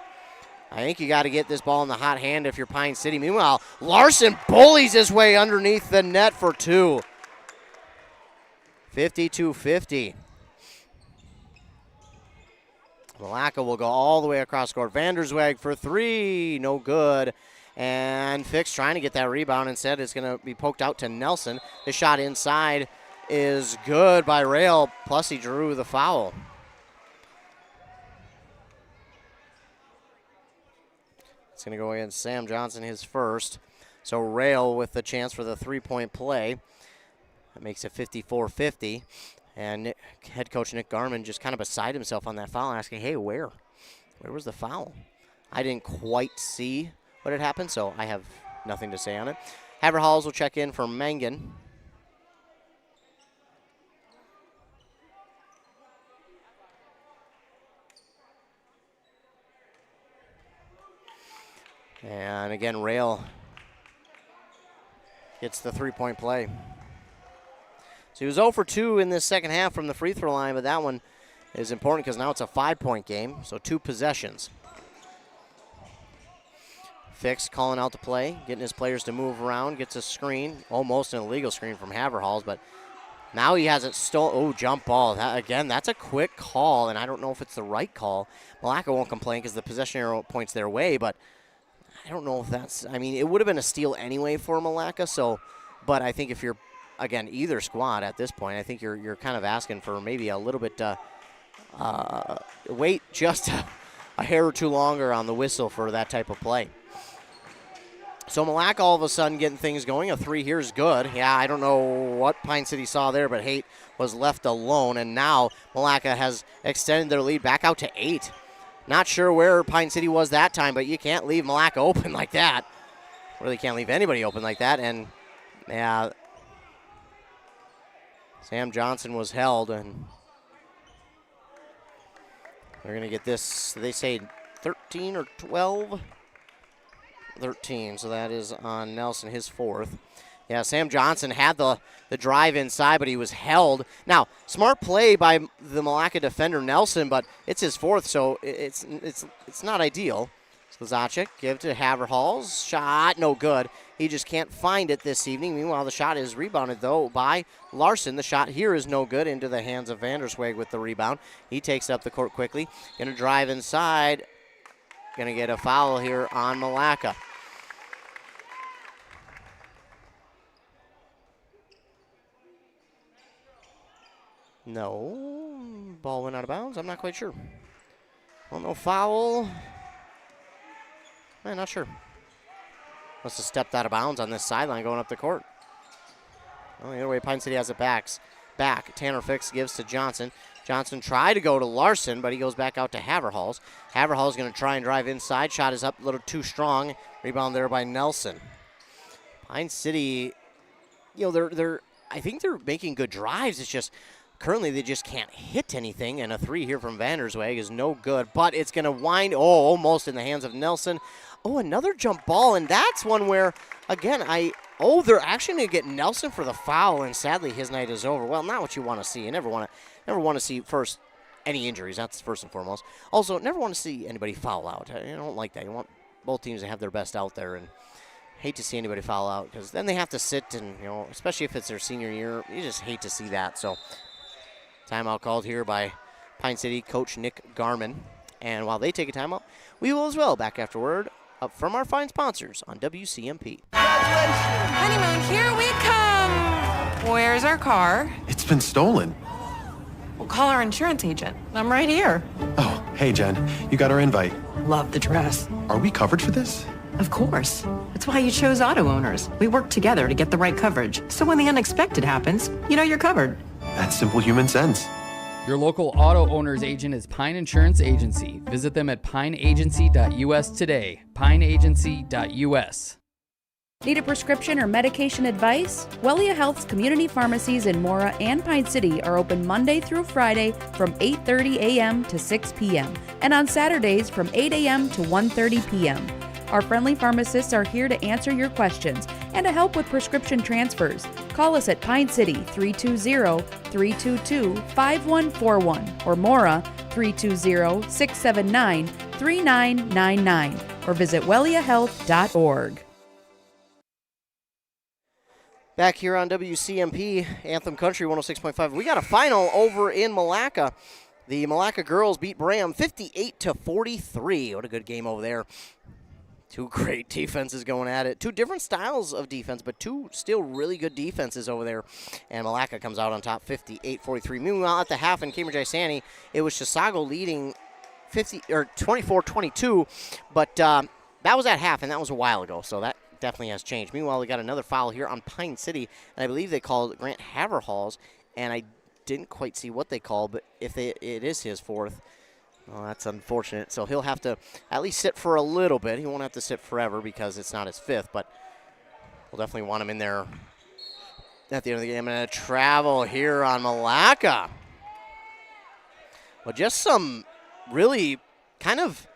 I think you got to get this ball in the hot hand if you're Pine City. Meanwhile, Larson bullies his way underneath the net for 2. 52-50. Milaca will go all the way across court. Vandersweg for 3, no good. And Fix trying to get that rebound. Instead, it's going to be poked out to Nelson. The shot inside is good by Rail, plus he drew the foul. It's going to go against Sam Johnson, his first. So Rail with the chance for the 3-point play. That makes it 54-50. And head coach Nick Garman just kind of beside himself on that foul, asking, hey, where was the foul? I didn't quite see what had happened, so I have nothing to say on it. Haverhalls will check in for Mangan. And again, Rail gets the 3-point play. So he was 0 for 2 in this second half from the free throw line, but that one is important because now it's a 5-point game, so 2 possessions. Fix calling out the play, getting his players to move around, gets a screen, almost an illegal screen from Haverhalls, but now he has it stolen. Oh, jump ball. Again, that's a quick call, and I don't know if it's the right call. Milaca won't complain because the possession arrow points their way, but I don't know if that's, I mean, it would have been a steal anyway for Milaca, so, but I think if you're, again, either squad at this point, I think you're kind of asking for maybe a little bit, wait just a hair or two longer on the whistle for that type of play. So Milaca all of a sudden getting things going. A 3 here is good. Yeah, I don't know what Pine City saw there, but Haight was left alone, and now Milaca has extended their lead back out to 8. Not sure where Pine City was that time, but you can't leave Milaca open like that. Really can't leave anybody open like that, and yeah, Sam Johnson was held, and they're going to get this, they say 13 or 12? 13, so that is on Nelson, his 4th. Yeah, Sam Johnson had the drive inside, but he was held. Now, smart play by the Milaca defender, Nelson, but it's his 4th, so it's not ideal. So Zacek give to Haverhalls. Shot, no good. He just can't find it this evening. Meanwhile, the shot is rebounded, though, by Larson. The shot here is no good, into the hands of Vandersweg with the rebound. He takes up the court quickly. Going to drive inside. Going to get a foul here on Milaca. No. Ball went out of bounds. I'm not quite sure. Well, no foul. I'm not sure. Must have stepped out of bounds on this sideline going up the court. Well, either way, Pine City has it back. Tanner Fix gives to Johnson. Johnson tried to go to Larson, but he goes back out to Haverhalls. Haverhalls going to try and drive inside. Shot is up a little too strong. Rebound there by Nelson. Pine City, you know, I think they're making good drives. It's just currently they just can't hit anything, and a 3 here from Vandersweg is no good, but it's going to wind, almost in the hands of Nelson. Oh, another jump ball, and that's one where, again, they're actually going to get Nelson for the foul, and sadly his night is over. Well, not what you want to see. You never want to see first any injuries. That's first and foremost. Also, never want to see anybody foul out. I don't like that. You want both teams to have their best out there, and hate to see anybody foul out because then they have to sit and, you know, especially if it's their senior year, you just hate to see that. So timeout called here by Pine City coach Nick Garman. And while they take a timeout, we will as well. Back afterward up from our fine sponsors on WCMP. Honeymoon, here we come. Where's our car? It's been stolen. We'll call our insurance agent. I'm right here. Oh, hey, Jen. You got our invite. Love the dress. Are we covered for this? Of course. That's why you chose Auto Owners. We work together to get the right coverage. So when the unexpected happens, you know you're covered. That's simple human sense. Your local auto owner's agent is Pine Insurance Agency. Visit them at pineagency.us today. pineagency.us. Need a prescription or medication advice? Wellia Health's community pharmacies in Mora and Pine City are open Monday through Friday from 8:30 a.m. to 6 p.m. and on Saturdays from 8 a.m. to 1:30 p.m. Our friendly pharmacists are here to answer your questions and to help with prescription transfers. Call us at Pine City 320-322-5141 or Mora 320-679-3999 or visit welliahealth.org. Back here on WCMP, Anthem Country 106.5. We got a final over in Milaca. The Milaca girls beat Bram 58-43. What a good game over there. Two great defenses going at it. Two different styles of defense, but two still really good defenses over there. And Milaca comes out on top 58-43. Meanwhile, at the half in Cambridge Isani, it was Chisago leading 24-22. But that was at half, and that was a while ago, so that definitely has changed. Meanwhile, we got another foul here on Pine City, and I believe they called Grant Haverhalls, and I didn't quite see what they called, but if it is his fourth, well, that's unfortunate. So he'll have to at least sit for a little bit. He won't have to sit forever because it's not his fifth, but we'll definitely want him in there at the end of the game. And a travel here on Milaca. Well, just some really kind of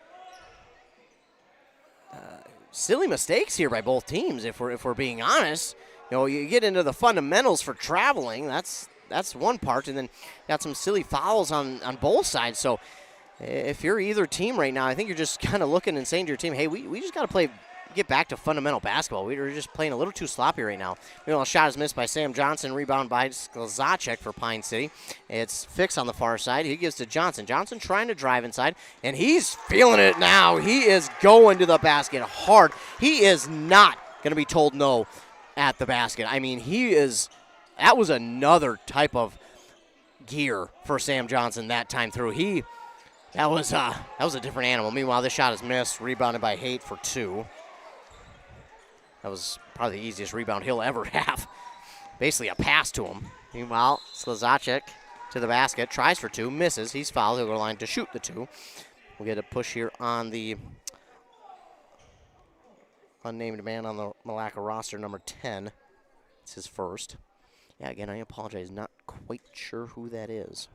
silly mistakes here by both teams, if we're being honest. You know, you get into the fundamentals for traveling. That's one part, and then got some silly fouls on both sides. So if you're either team right now, I think you're just kind of looking and saying to your team, hey, we just got to get back to fundamental basketball. We're just playing a little too sloppy right now. A shot is missed by Sam Johnson, rebound by Sklzacek for Pine City. It's Fix on the far side. He gives to Johnson. Johnson trying to drive inside, and he's feeling it now. He is going to the basket hard. He is not going to be told no at the basket. I mean, that was another type of gear for Sam Johnson that time through. That was a different animal. Meanwhile, this shot is missed, rebounded by Haight for two. That was probably the easiest rebound he'll ever have. Basically a pass to him. Meanwhile, Sklzacek to the basket, tries for two, misses. He's fouled. He'll go to the line to shoot the two. We'll get a push here on the unnamed man on the Milaca roster, number 10. It's his first. Yeah, again, I apologize. Not quite sure who that is.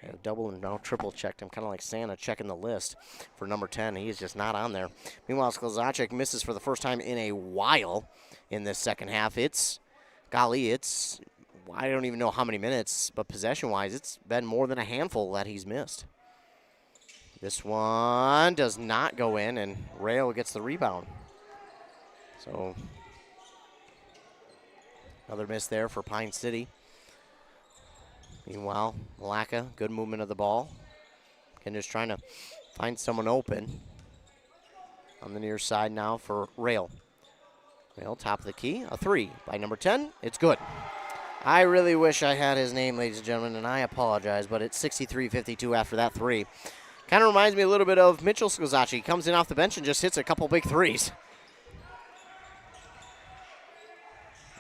I double and now triple checked. I'm kind of like Santa checking the list for number 10. He's just not on there. Meanwhile, Sklzacek misses for the first time in a while in this second half. I don't even know how many minutes, but possession-wise, it's been more than a handful that he's missed. This one does not go in, and Rail gets the rebound. So another miss there for Pine City. Meanwhile, Milaca, good movement of the ball. Again, just trying to find someone open. On the near side now for Rail. Rail, top of the key, a three by number 10. It's good. I really wish I had his name, ladies and gentlemen, and I apologize, but it's 63-52 after that three. Kind of reminds me a little bit of Mitchell Sklzacek. He comes in off the bench and just hits a couple big threes.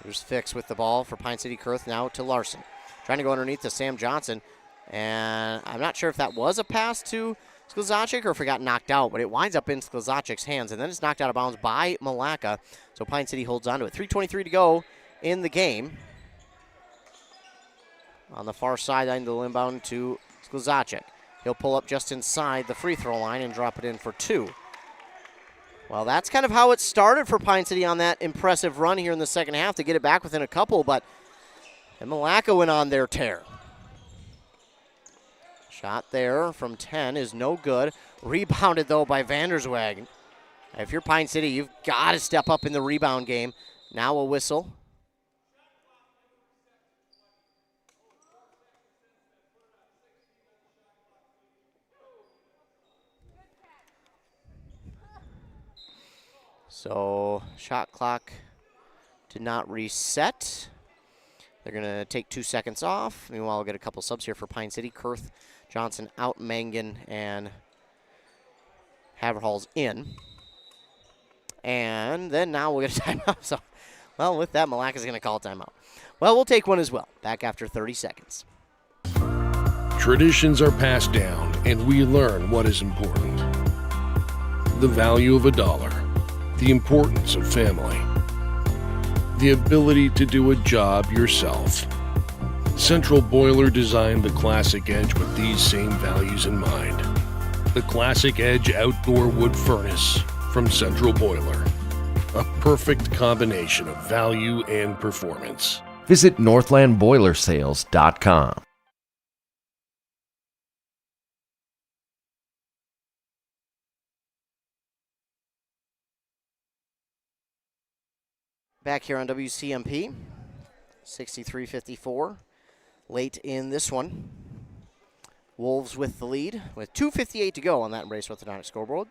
There's Fix with the ball for Pine City. Kurth now to Larson. Trying to go underneath to Sam Johnson. And I'm not sure if that was a pass to Sklzacek or if it got knocked out, but it winds up in Sklzacek's hands, and then it's knocked out of bounds by Milaca. So Pine City holds on to it. 3:23 to go in the game. On the far sideline, the inbound to Sklzacek. He'll pull up just inside the free throw line and drop it in for two. Well, that's kind of how it started for Pine City on that impressive run here in the second half to get it back within a couple, but Milaca went on their tear. Shot there from 10 is no good. Rebounded, though, by Vanderswagen. If you're Pine City, you've got to step up in the rebound game. Now a whistle. So shot clock did not reset. They're going to take 2 seconds off. Meanwhile, we'll get a couple subs here for Pine City. Kurth, Johnson out, Mangan, and Haverhall's in. And then now we'll get a timeout. So, well, with that, Milaca's going to call a timeout. Well, we'll take one as well. Back after 30 seconds. Traditions are passed down, and we learn what is important. The value of $1. the importance of family, the ability to do a job yourself. Central Boiler designed the Classic Edge with these same values in mind. The Classic Edge Outdoor Wood Furnace from Central Boiler. A perfect combination of value and performance. Visit northlandboilersales.com. Back here on WCMP, 63-54. Late in this one. Wolves with the lead with 2:58 to go on that Embrace Orthodontic scoreboard.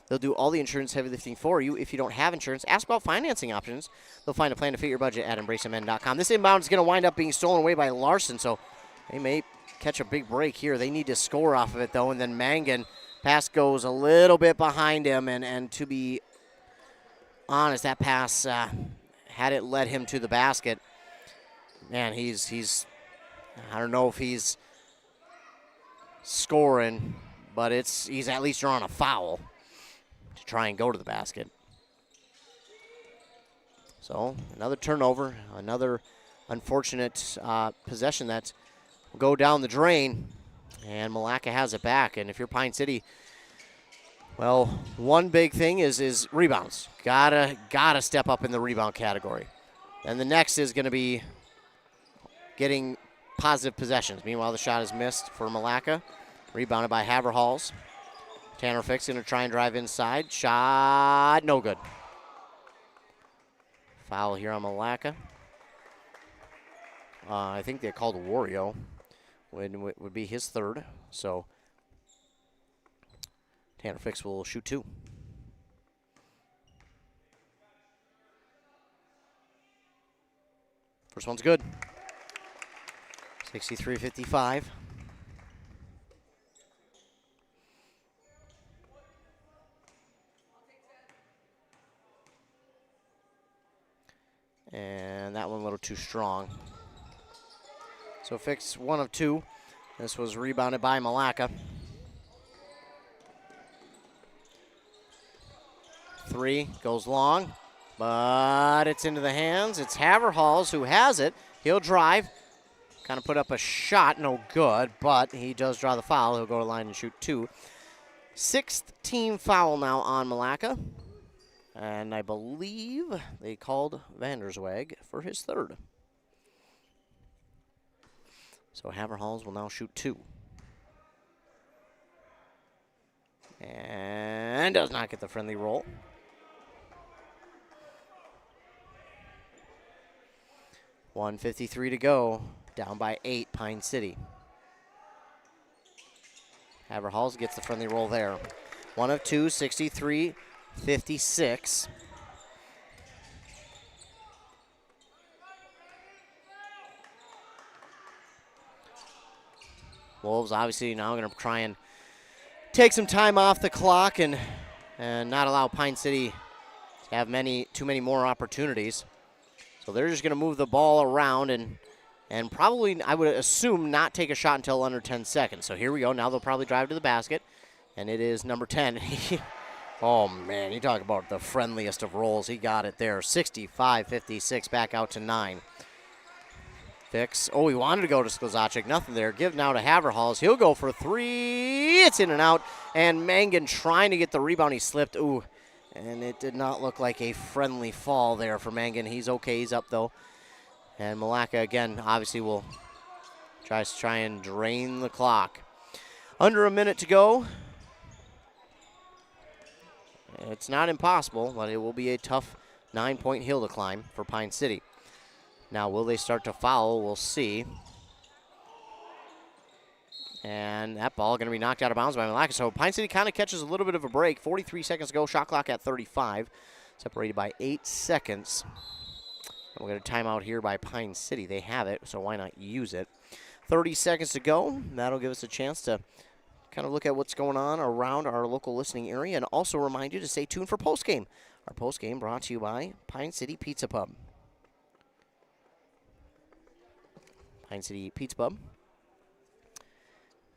They'll do all the insurance heavy lifting for you. If you don't have insurance, ask about financing options. They'll find a plan to fit your budget at embracemn.com. This inbound is going to wind up being stolen away by Larson, so they may catch a big break here. They need to score off of it, though, and then Mangan, pass goes a little bit behind him, and to be honest, that pass, had it led him to the basket, man, he's I don't know if he's scoring, but he's at least drawing a foul to try and go to the basket. So another turnover, another unfortunate possession that will go down the drain, and Milaca has it back. And if you're Pine City, well, one big thing is rebounds. Gotta step up in the rebound category. And the next is going to be getting positive possessions. Meanwhile, the shot is missed for Milaca. Rebounded by Haverhalls. Tanner Fix going to try and drive inside. Shot, no good. Foul here on Milaca. I think they called Wario. Would be his third. So Tanner Fix will shoot two. First one's good. 63-55. And that one a little too strong. So Fix one of two. This was rebounded by Milaca. Three goes long, but it's into the hands. It's Haverhalls who has it. He'll drive. Kind of put up a shot, no good, but he does draw the foul. He'll go to the line and shoot two. Sixth team foul now on Milaca. And I believe they called Vanderswag for his third. So Haverhalls will now shoot two. And does not get the friendly roll. .153 to go. Down by 8, Pine City. Haverhalls gets the friendly roll there. One of two, 63-56. Wolves obviously now going to try and take some time off the clock and not allow Pine City to have too many more opportunities. So they're just going to move the ball around and probably, I would assume, not take a shot until under 10 seconds. So here we go. Now they'll probably drive to the basket, and it is number 10. Oh, man, you talk about the friendliest of rolls. He got it there. 65-56, back out to 9. Fix. Oh, he wanted to go to Sklzacek. Nothing there. Give now to Haverhalls. He'll go for three. It's in and out. And Mangan trying to get the rebound. He slipped. Ooh, and it did not look like a friendly fall there for Mangan. He's okay. He's up, though. And Milaca, again, obviously will try and drain the clock. Under a minute to go. It's not impossible, but it will be a tough 9-point hill to climb for Pine City. Now, will they start to foul? We'll see. And that ball going to be knocked out of bounds by Milaca. So Pine City kind of catches a little bit of a break. 43 seconds to go. Shot clock at 35. Separated by 8 seconds. And we're going to timeout here by Pine City. They have it, so why not use it? 30 seconds to go. That'll give us a chance to kind of look at what's going on around our local listening area and also remind you to stay tuned for postgame. Our postgame brought to you by Pine City Pizza Pub. Pine City Pizza Pub.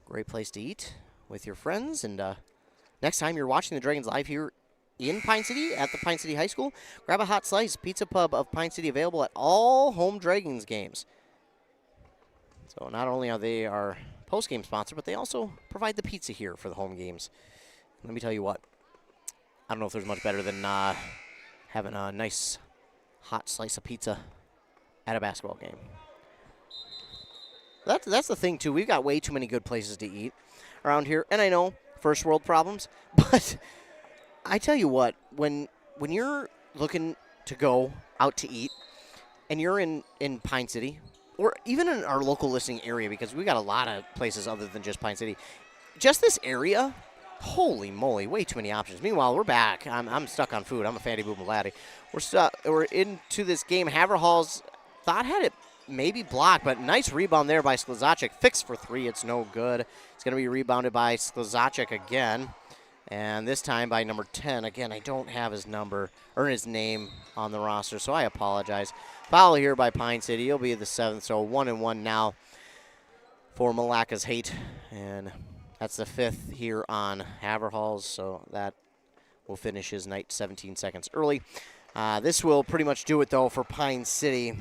Great place to eat with your friends. And next time you're watching the Dragons live here in Pine City at the Pine City High School. Grab a hot slice. Pizza Pub of Pine City available at all home Dragons games. So not only are they our post-game sponsor, but they also provide the pizza here for the home games. Let me tell you what, I don't know if there's much better than having a nice hot slice of pizza at a basketball game. That's the thing, too. We've got way too many good places to eat around here. And I know, first world problems, but I tell you what, when you're looking to go out to eat and you're in Pine City, or even in our local listening area, because we got a lot of places other than just Pine City, just this area, holy moly, way too many options. Meanwhile, we're back. I'm stuck on food. I'm a fatty boob laddie. We're into this game. Haverhall's thought had it maybe blocked, but nice rebound there by Sklezacic. Fixed for three. It's no good. It's going to be rebounded by Sklezacic again, and this time by number 10. Again, I don't have his number or his name on the roster, so I apologize. Foul here by Pine City. He'll be the 7th, so 1-1 now for Milaca's Hate, and that's the 5th here on Haverhall's, so that will finish his night 17 seconds early. This will pretty much do it, though, for Pine City.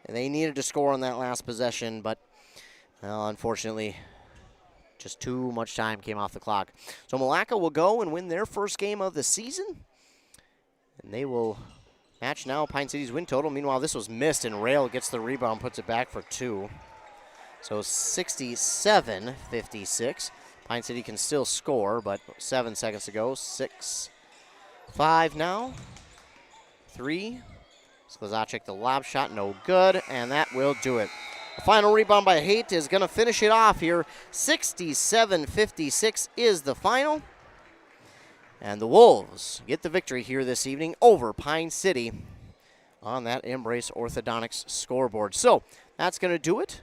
They needed to score on that last possession, but unfortunately, just too much time came off the clock. So Milaca will go and win their first game of the season, and they will match now Pine City's win total. Meanwhile, this was missed, and Rail gets the rebound, puts it back for two. So 67-56. Pine City can still score, but 7 seconds to go. 6-5 now. 3. Sklezacic, the lob shot, no good, and that will do it. The final rebound by Haight is going to finish it off here. 67-56 is the final. And the Wolves get the victory here this evening over Pine City on that Embrace Orthodontics scoreboard. So that's going to do it.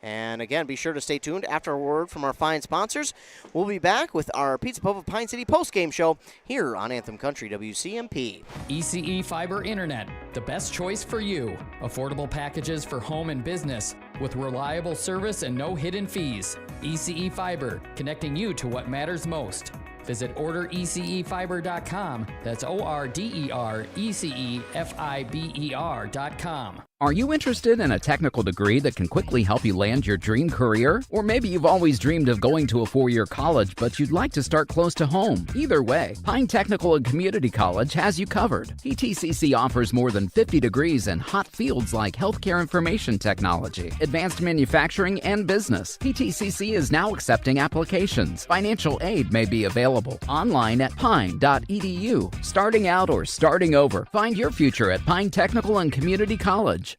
And again, be sure to stay tuned. After a word from our fine sponsors, we'll be back with our Pizza Pub of Pine City post-game show here on Anthem Country WCMP. ECE Fiber Internet, the best choice for you. Affordable packages for home and business with reliable service and no hidden fees. ECE Fiber, connecting you to what matters most. Visit orderecefiber.com. That's ORDERECEFIBER.com. Are you interested in a technical degree that can quickly help you land your dream career? Or maybe you've always dreamed of going to a four-year college, but you'd like to start close to home. Either way, Pine Technical and Community College has you covered. PTCC offers more than 50 degrees in hot fields like healthcare information technology, advanced manufacturing, and business. PTCC is now accepting applications. Financial aid may be available online at pine.edu. Starting out or starting over, find your future at Pine Technical and Community College.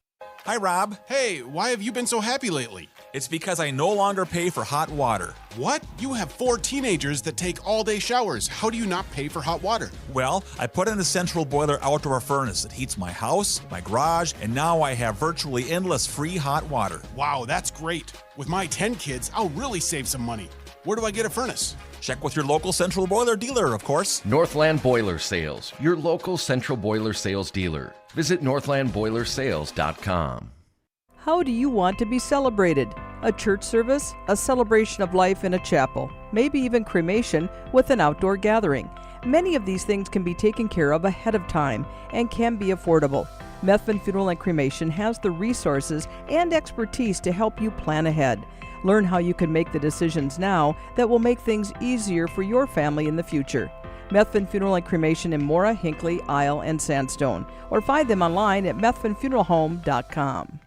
Hi, Rob. Hey, why have you been so happy lately? It's because I no longer pay for hot water. What? You have 4 teenagers that take all-day showers. How do you not pay for hot water? Well, I put in a central boiler outdoor furnace that heats my house, my garage, and now I have virtually endless free hot water. Wow, that's great. With my 10 kids, I'll really save some money. Where do I get a furnace? Check with your local central boiler dealer, of course. Northland Boiler Sales, your local central boiler sales dealer. Visit northlandboilersales.com. How do you want to be celebrated? A church service, a celebration of life in a chapel, maybe even cremation with an outdoor gathering. Many of these things can be taken care of ahead of time and can be affordable. Methvin Funeral and Cremation has the resources and expertise to help you plan ahead. Learn how you can make the decisions now that will make things easier for your family in the future. Methvin Funeral and Cremation in Mora, Hinckley, Isle, and Sandstone. Or find them online at methvinfuneralhome.com.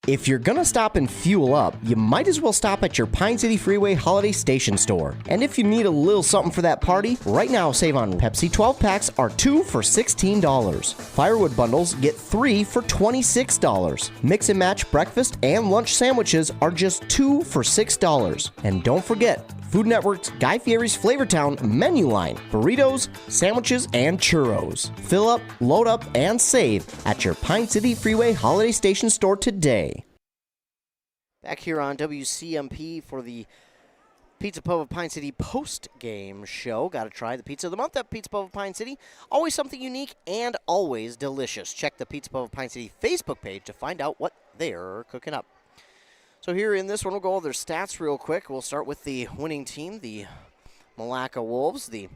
If you're gonna stop and fuel up, you might as well stop at your Pine City Freeway Holiday Station store. And if you need a little something for that party, right now save on Pepsi 12 packs are 2 for $16. Firewood bundles get 3 for $26. Mix and match breakfast and lunch sandwiches are just 2 for $6. And don't forget, Food Network's Guy Fieri's Flavortown menu line, burritos, sandwiches, and churros. Fill up, load up, and save at your Pine City Freeway Holiday Station store today. Back here on WCMP for the Pizza Pub of Pine City post-game show. Got to try the pizza of the month at Pizza Pub of Pine City. Always something unique and always delicious. Check the Pizza Pub of Pine City Facebook page to find out what they're cooking up. So here in this one, we'll go over their stats real quick. We'll start with the winning team, the Milaca Wolves. The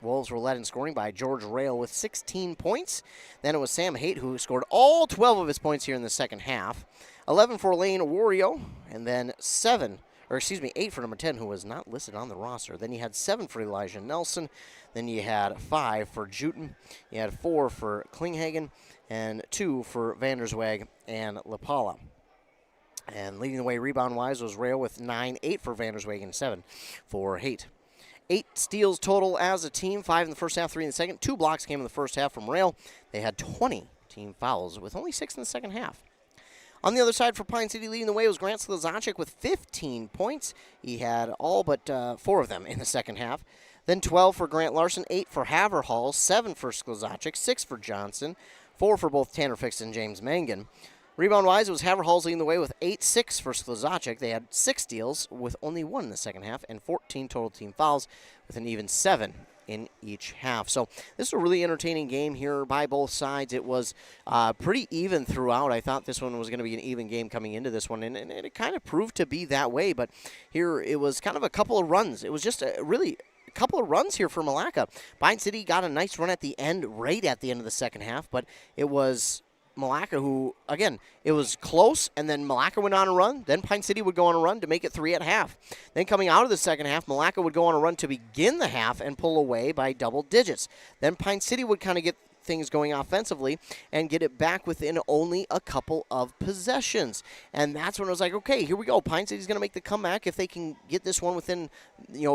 Wolves were led in scoring by George Rail with 16 points. Then it was Sam Haight who scored all 12 of his points here in the second half. 11 for Lane Wario, and then 8 for number 10, who was not listed on the roster. Then you had 7 for Elijah Nelson. Then you had 5 for Juten. You had 4 for Klinghagen, and 2 for Vanderswag and Lapala. And leading the way rebound-wise was Rail with 9, 8 for Vanderswag, and 7 for Haight. 8 steals total as a team, 5 in the first half, 3 in the second. 2 blocks came in the first half from Rail. They had 20 team fouls with only 6 in the second half. On the other side for Pine City, leading the way was Grant Slazacic with 15 points. He had all but 4 of them in the second half. Then 12 for Grant Larson, 8 for Haverhall, 7 for Slazacic, 6 for Johnson, 4 for both Tanner Fix and James Mangan. Rebound-wise, it was Haverhall's leading the way with 8-6 for Slazacic. They had 6 steals with only 1 in the second half and 14 total team fouls with an even 7 in each half. So this is a really entertaining game here by both sides. It was pretty even throughout. I thought this one was going to be an even game coming into this one, and it kind of proved to be that way. But here it was kind of a couple of runs. It was just a couple of runs here for Milaca. Pine City got a nice run at the end, right at the end of the second half, but it was Milaca who, again, it was close, and then Milaca went on a run. Then Pine City would go on a run to make it 3 at half. Then coming out of the second half, Milaca would go on a run to begin the half and pull away by double digits. Then Pine City would kind of get things going offensively and get it back within only a couple of possessions. And that's when I was like, okay, here we go. Pine City's going to make the comeback. If they can get this one within,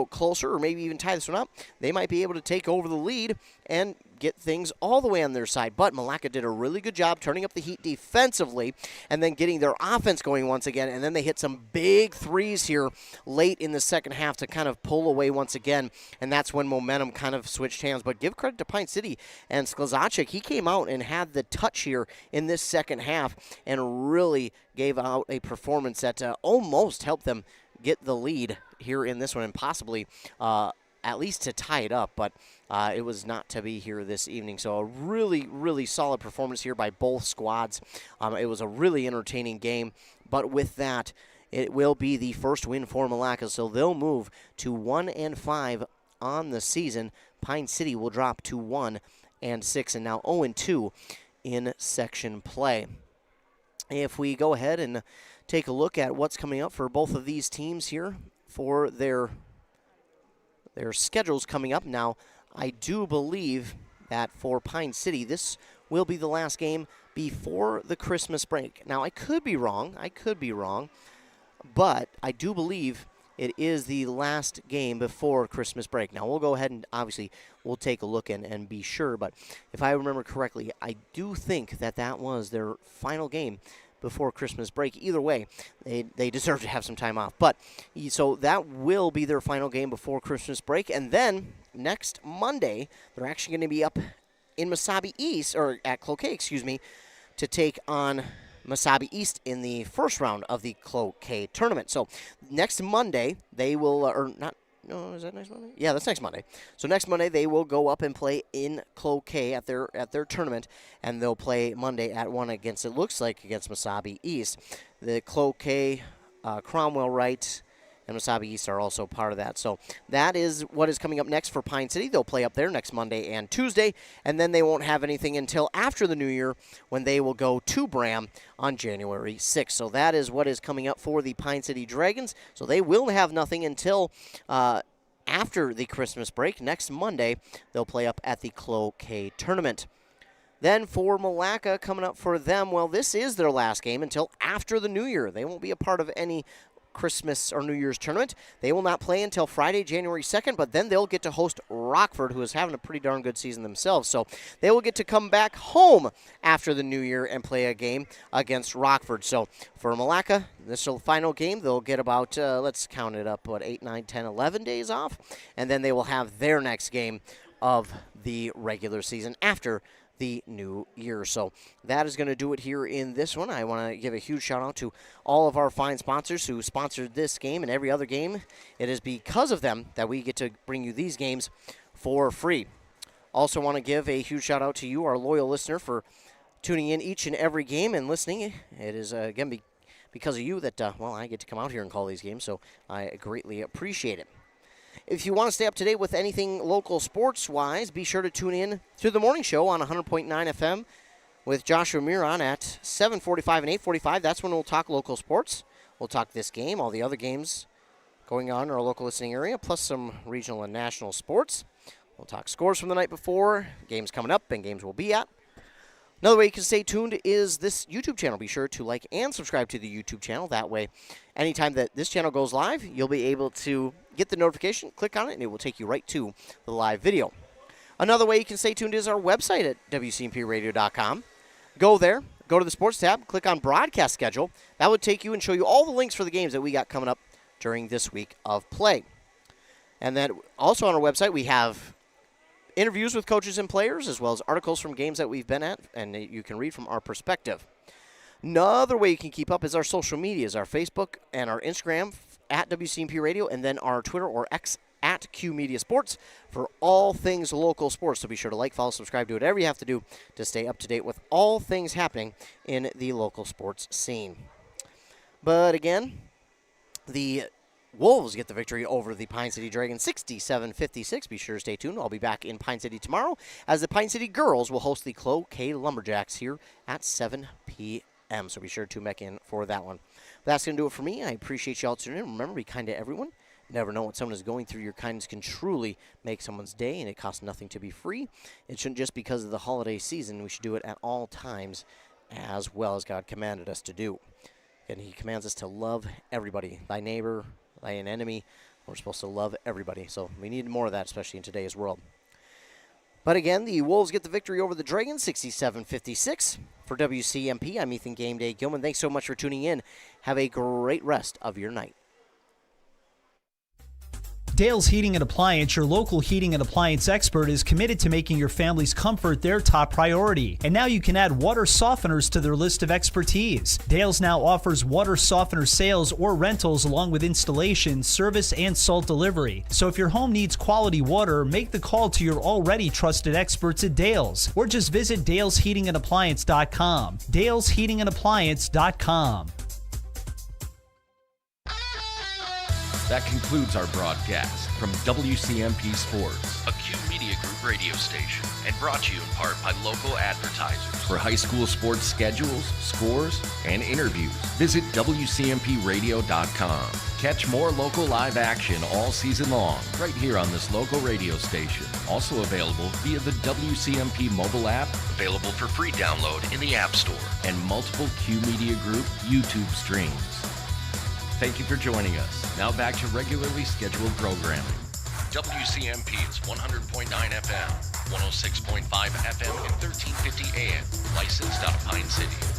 closer or maybe even tie this one up, they might be able to take over the lead and get things all the way on their side. But Milaca did a really good job turning up the heat defensively and then getting their offense going once again. And then they hit some big threes here late in the second half to kind of pull away once again. And that's when momentum kind of switched hands. But give credit to Pine City and Slazacic. He came out and had the touch here in this second half and really gave out a performance that almost helped them get the lead here in this one and possibly at least to tie it up, but it was not to be here this evening. So a really, really solid performance here by both squads. It was a really entertaining game, but with that, it will be the first win for Milaca, so they'll move to 1-5 on the season. Pine City will drop to 1-6 and now 0-2 in section play. If we go ahead and take a look at what's coming up for both of these teams here for their schedules coming up now, I do believe that for Pine City, this will be the last game before the Christmas break. Now, I could be wrong, but I do believe it is the last game before Christmas break. Now, we'll go ahead and obviously we'll take a look and be sure, but if I remember correctly, I do think that was their final game before Christmas break. Either way, they deserve to have some time off. But so that will be their final game before Christmas break. And then next Monday, they're actually going to be up in Mesabi East, or at Cloquet, to take on Mesabi East in the first round of the Cloquet tournament. So next Monday, they will, is that next Monday? Yeah, that's next Monday. So next Monday, they will go up and play in Cloquet at their tournament, and they'll play Monday at 1 against Mesabi East. The Cloquet, Cromwell Wright, and Mesabi East are also part of that. So that is what is coming up next for Pine City. They'll play up there next Monday and Tuesday, and then they won't have anything until after the New Year when they will go to Bram on January 6th. So that is what is coming up for the Pine City Dragons. So they will have nothing until after the Christmas break. Next Monday, they'll play up at the Cloquet tournament. Then for Milaca, coming up for them, well, this is their last game until after the New Year. They won't be a part of any Christmas or New Year's tournament. They will not play until Friday, January 2nd, but then they'll get to host Rockford, who is having a pretty darn good season themselves. So they will get to come back home after the New Year and play a game against Rockford. So for Milaca, this is the final game. They'll get about, let's count it up, 8, 9, 10, 11 days off, and then they will have their next game of the regular season after the New Year. So that is going to do it here in this one. I want to give a huge shout out to all of our fine sponsors who sponsored this game and every other game. It is because of them that we get to bring you these games for free. Also want to give a huge shout out to you, our loyal listener, for tuning in each and every game and listening. It is, again, because of you that, I get to come out here and call these games, so I greatly appreciate it. If you want to stay up to date with anything local sports-wise, be sure to tune in to the morning show on 100.9 FM with Joshua Miron at 7:45 and 8:45. That's when we'll talk local sports. We'll talk this game, all the other games going on in our local listening area, plus some regional and national sports. We'll talk scores from the night before, games coming up, and games we'll be at. Another way you can stay tuned is this YouTube channel. Be sure to like and subscribe to the YouTube channel. That way, anytime that this channel goes live, you'll be able to get the notification, click on it, and it will take you right to the live video. Another way you can stay tuned is our website at WCMPradio.com. Go there, go to the sports tab, click on broadcast schedule. That would take you and show you all the links for the games that we got coming up during this week of play. And then also on our website, we have interviews with coaches and players, as well as articles from games that we've been at, and you can read from our perspective. Another way you can keep up is our social medias, our Facebook and our Instagram at WCMP Radio, and then our Twitter or X at Q Media Sports for all things local sports. So be sure to like, follow, subscribe, do whatever you have to do to stay up to date with all things happening in the local sports scene. But again, the Wolves get the victory over the Pine City Dragons 67-56. Be sure to stay tuned. I'll be back in Pine City tomorrow as the Pine City girls will host the Cloquet Lumberjacks here at 7 p.m. So be sure to tune back in for that one. That's going to do it for me. I appreciate you all tuning in. Remember, be kind to everyone. Never know what someone is going through. Your kindness can truly make someone's day, and it costs nothing to be free. It shouldn't just because of the holiday season. We should do it at all times as well as God commanded us to do. And he commands us to love everybody, thy neighbor, an enemy. We're supposed to love everybody. So we need more of that, especially in today's world. But again, the Wolves get the victory over the Dragons, 67-56. For WCMP, I'm Ethan Game Day Gilman. Thanks so much for tuning in. Have a great rest of your night. Dale's Heating and Appliance, your local heating and appliance expert, is committed to making your family's comfort their top priority. And now you can add water softeners to their list of expertise. Dale's now offers water softener sales or rentals along with installation, service, and salt delivery. So if your home needs quality water, make the call to your already trusted experts at Dale's, or just visit dalesheatingandappliance.com. dalesheatingandappliance.com. That concludes our broadcast from WCMP Sports, a Q Media Group radio station, and brought to you in part by local advertisers. For high school sports schedules, scores, and interviews, visit WCMPradio.com. Catch more local live action all season long, right here on this local radio station. Also available via the WCMP mobile app, available for free download in the App Store, and multiple Q Media Group YouTube streams. Thank you for joining us. Now back to regularly scheduled programming. WCMP's 100.9 FM, 106.5 FM, and 1350 AM. Licensed out of Pine City.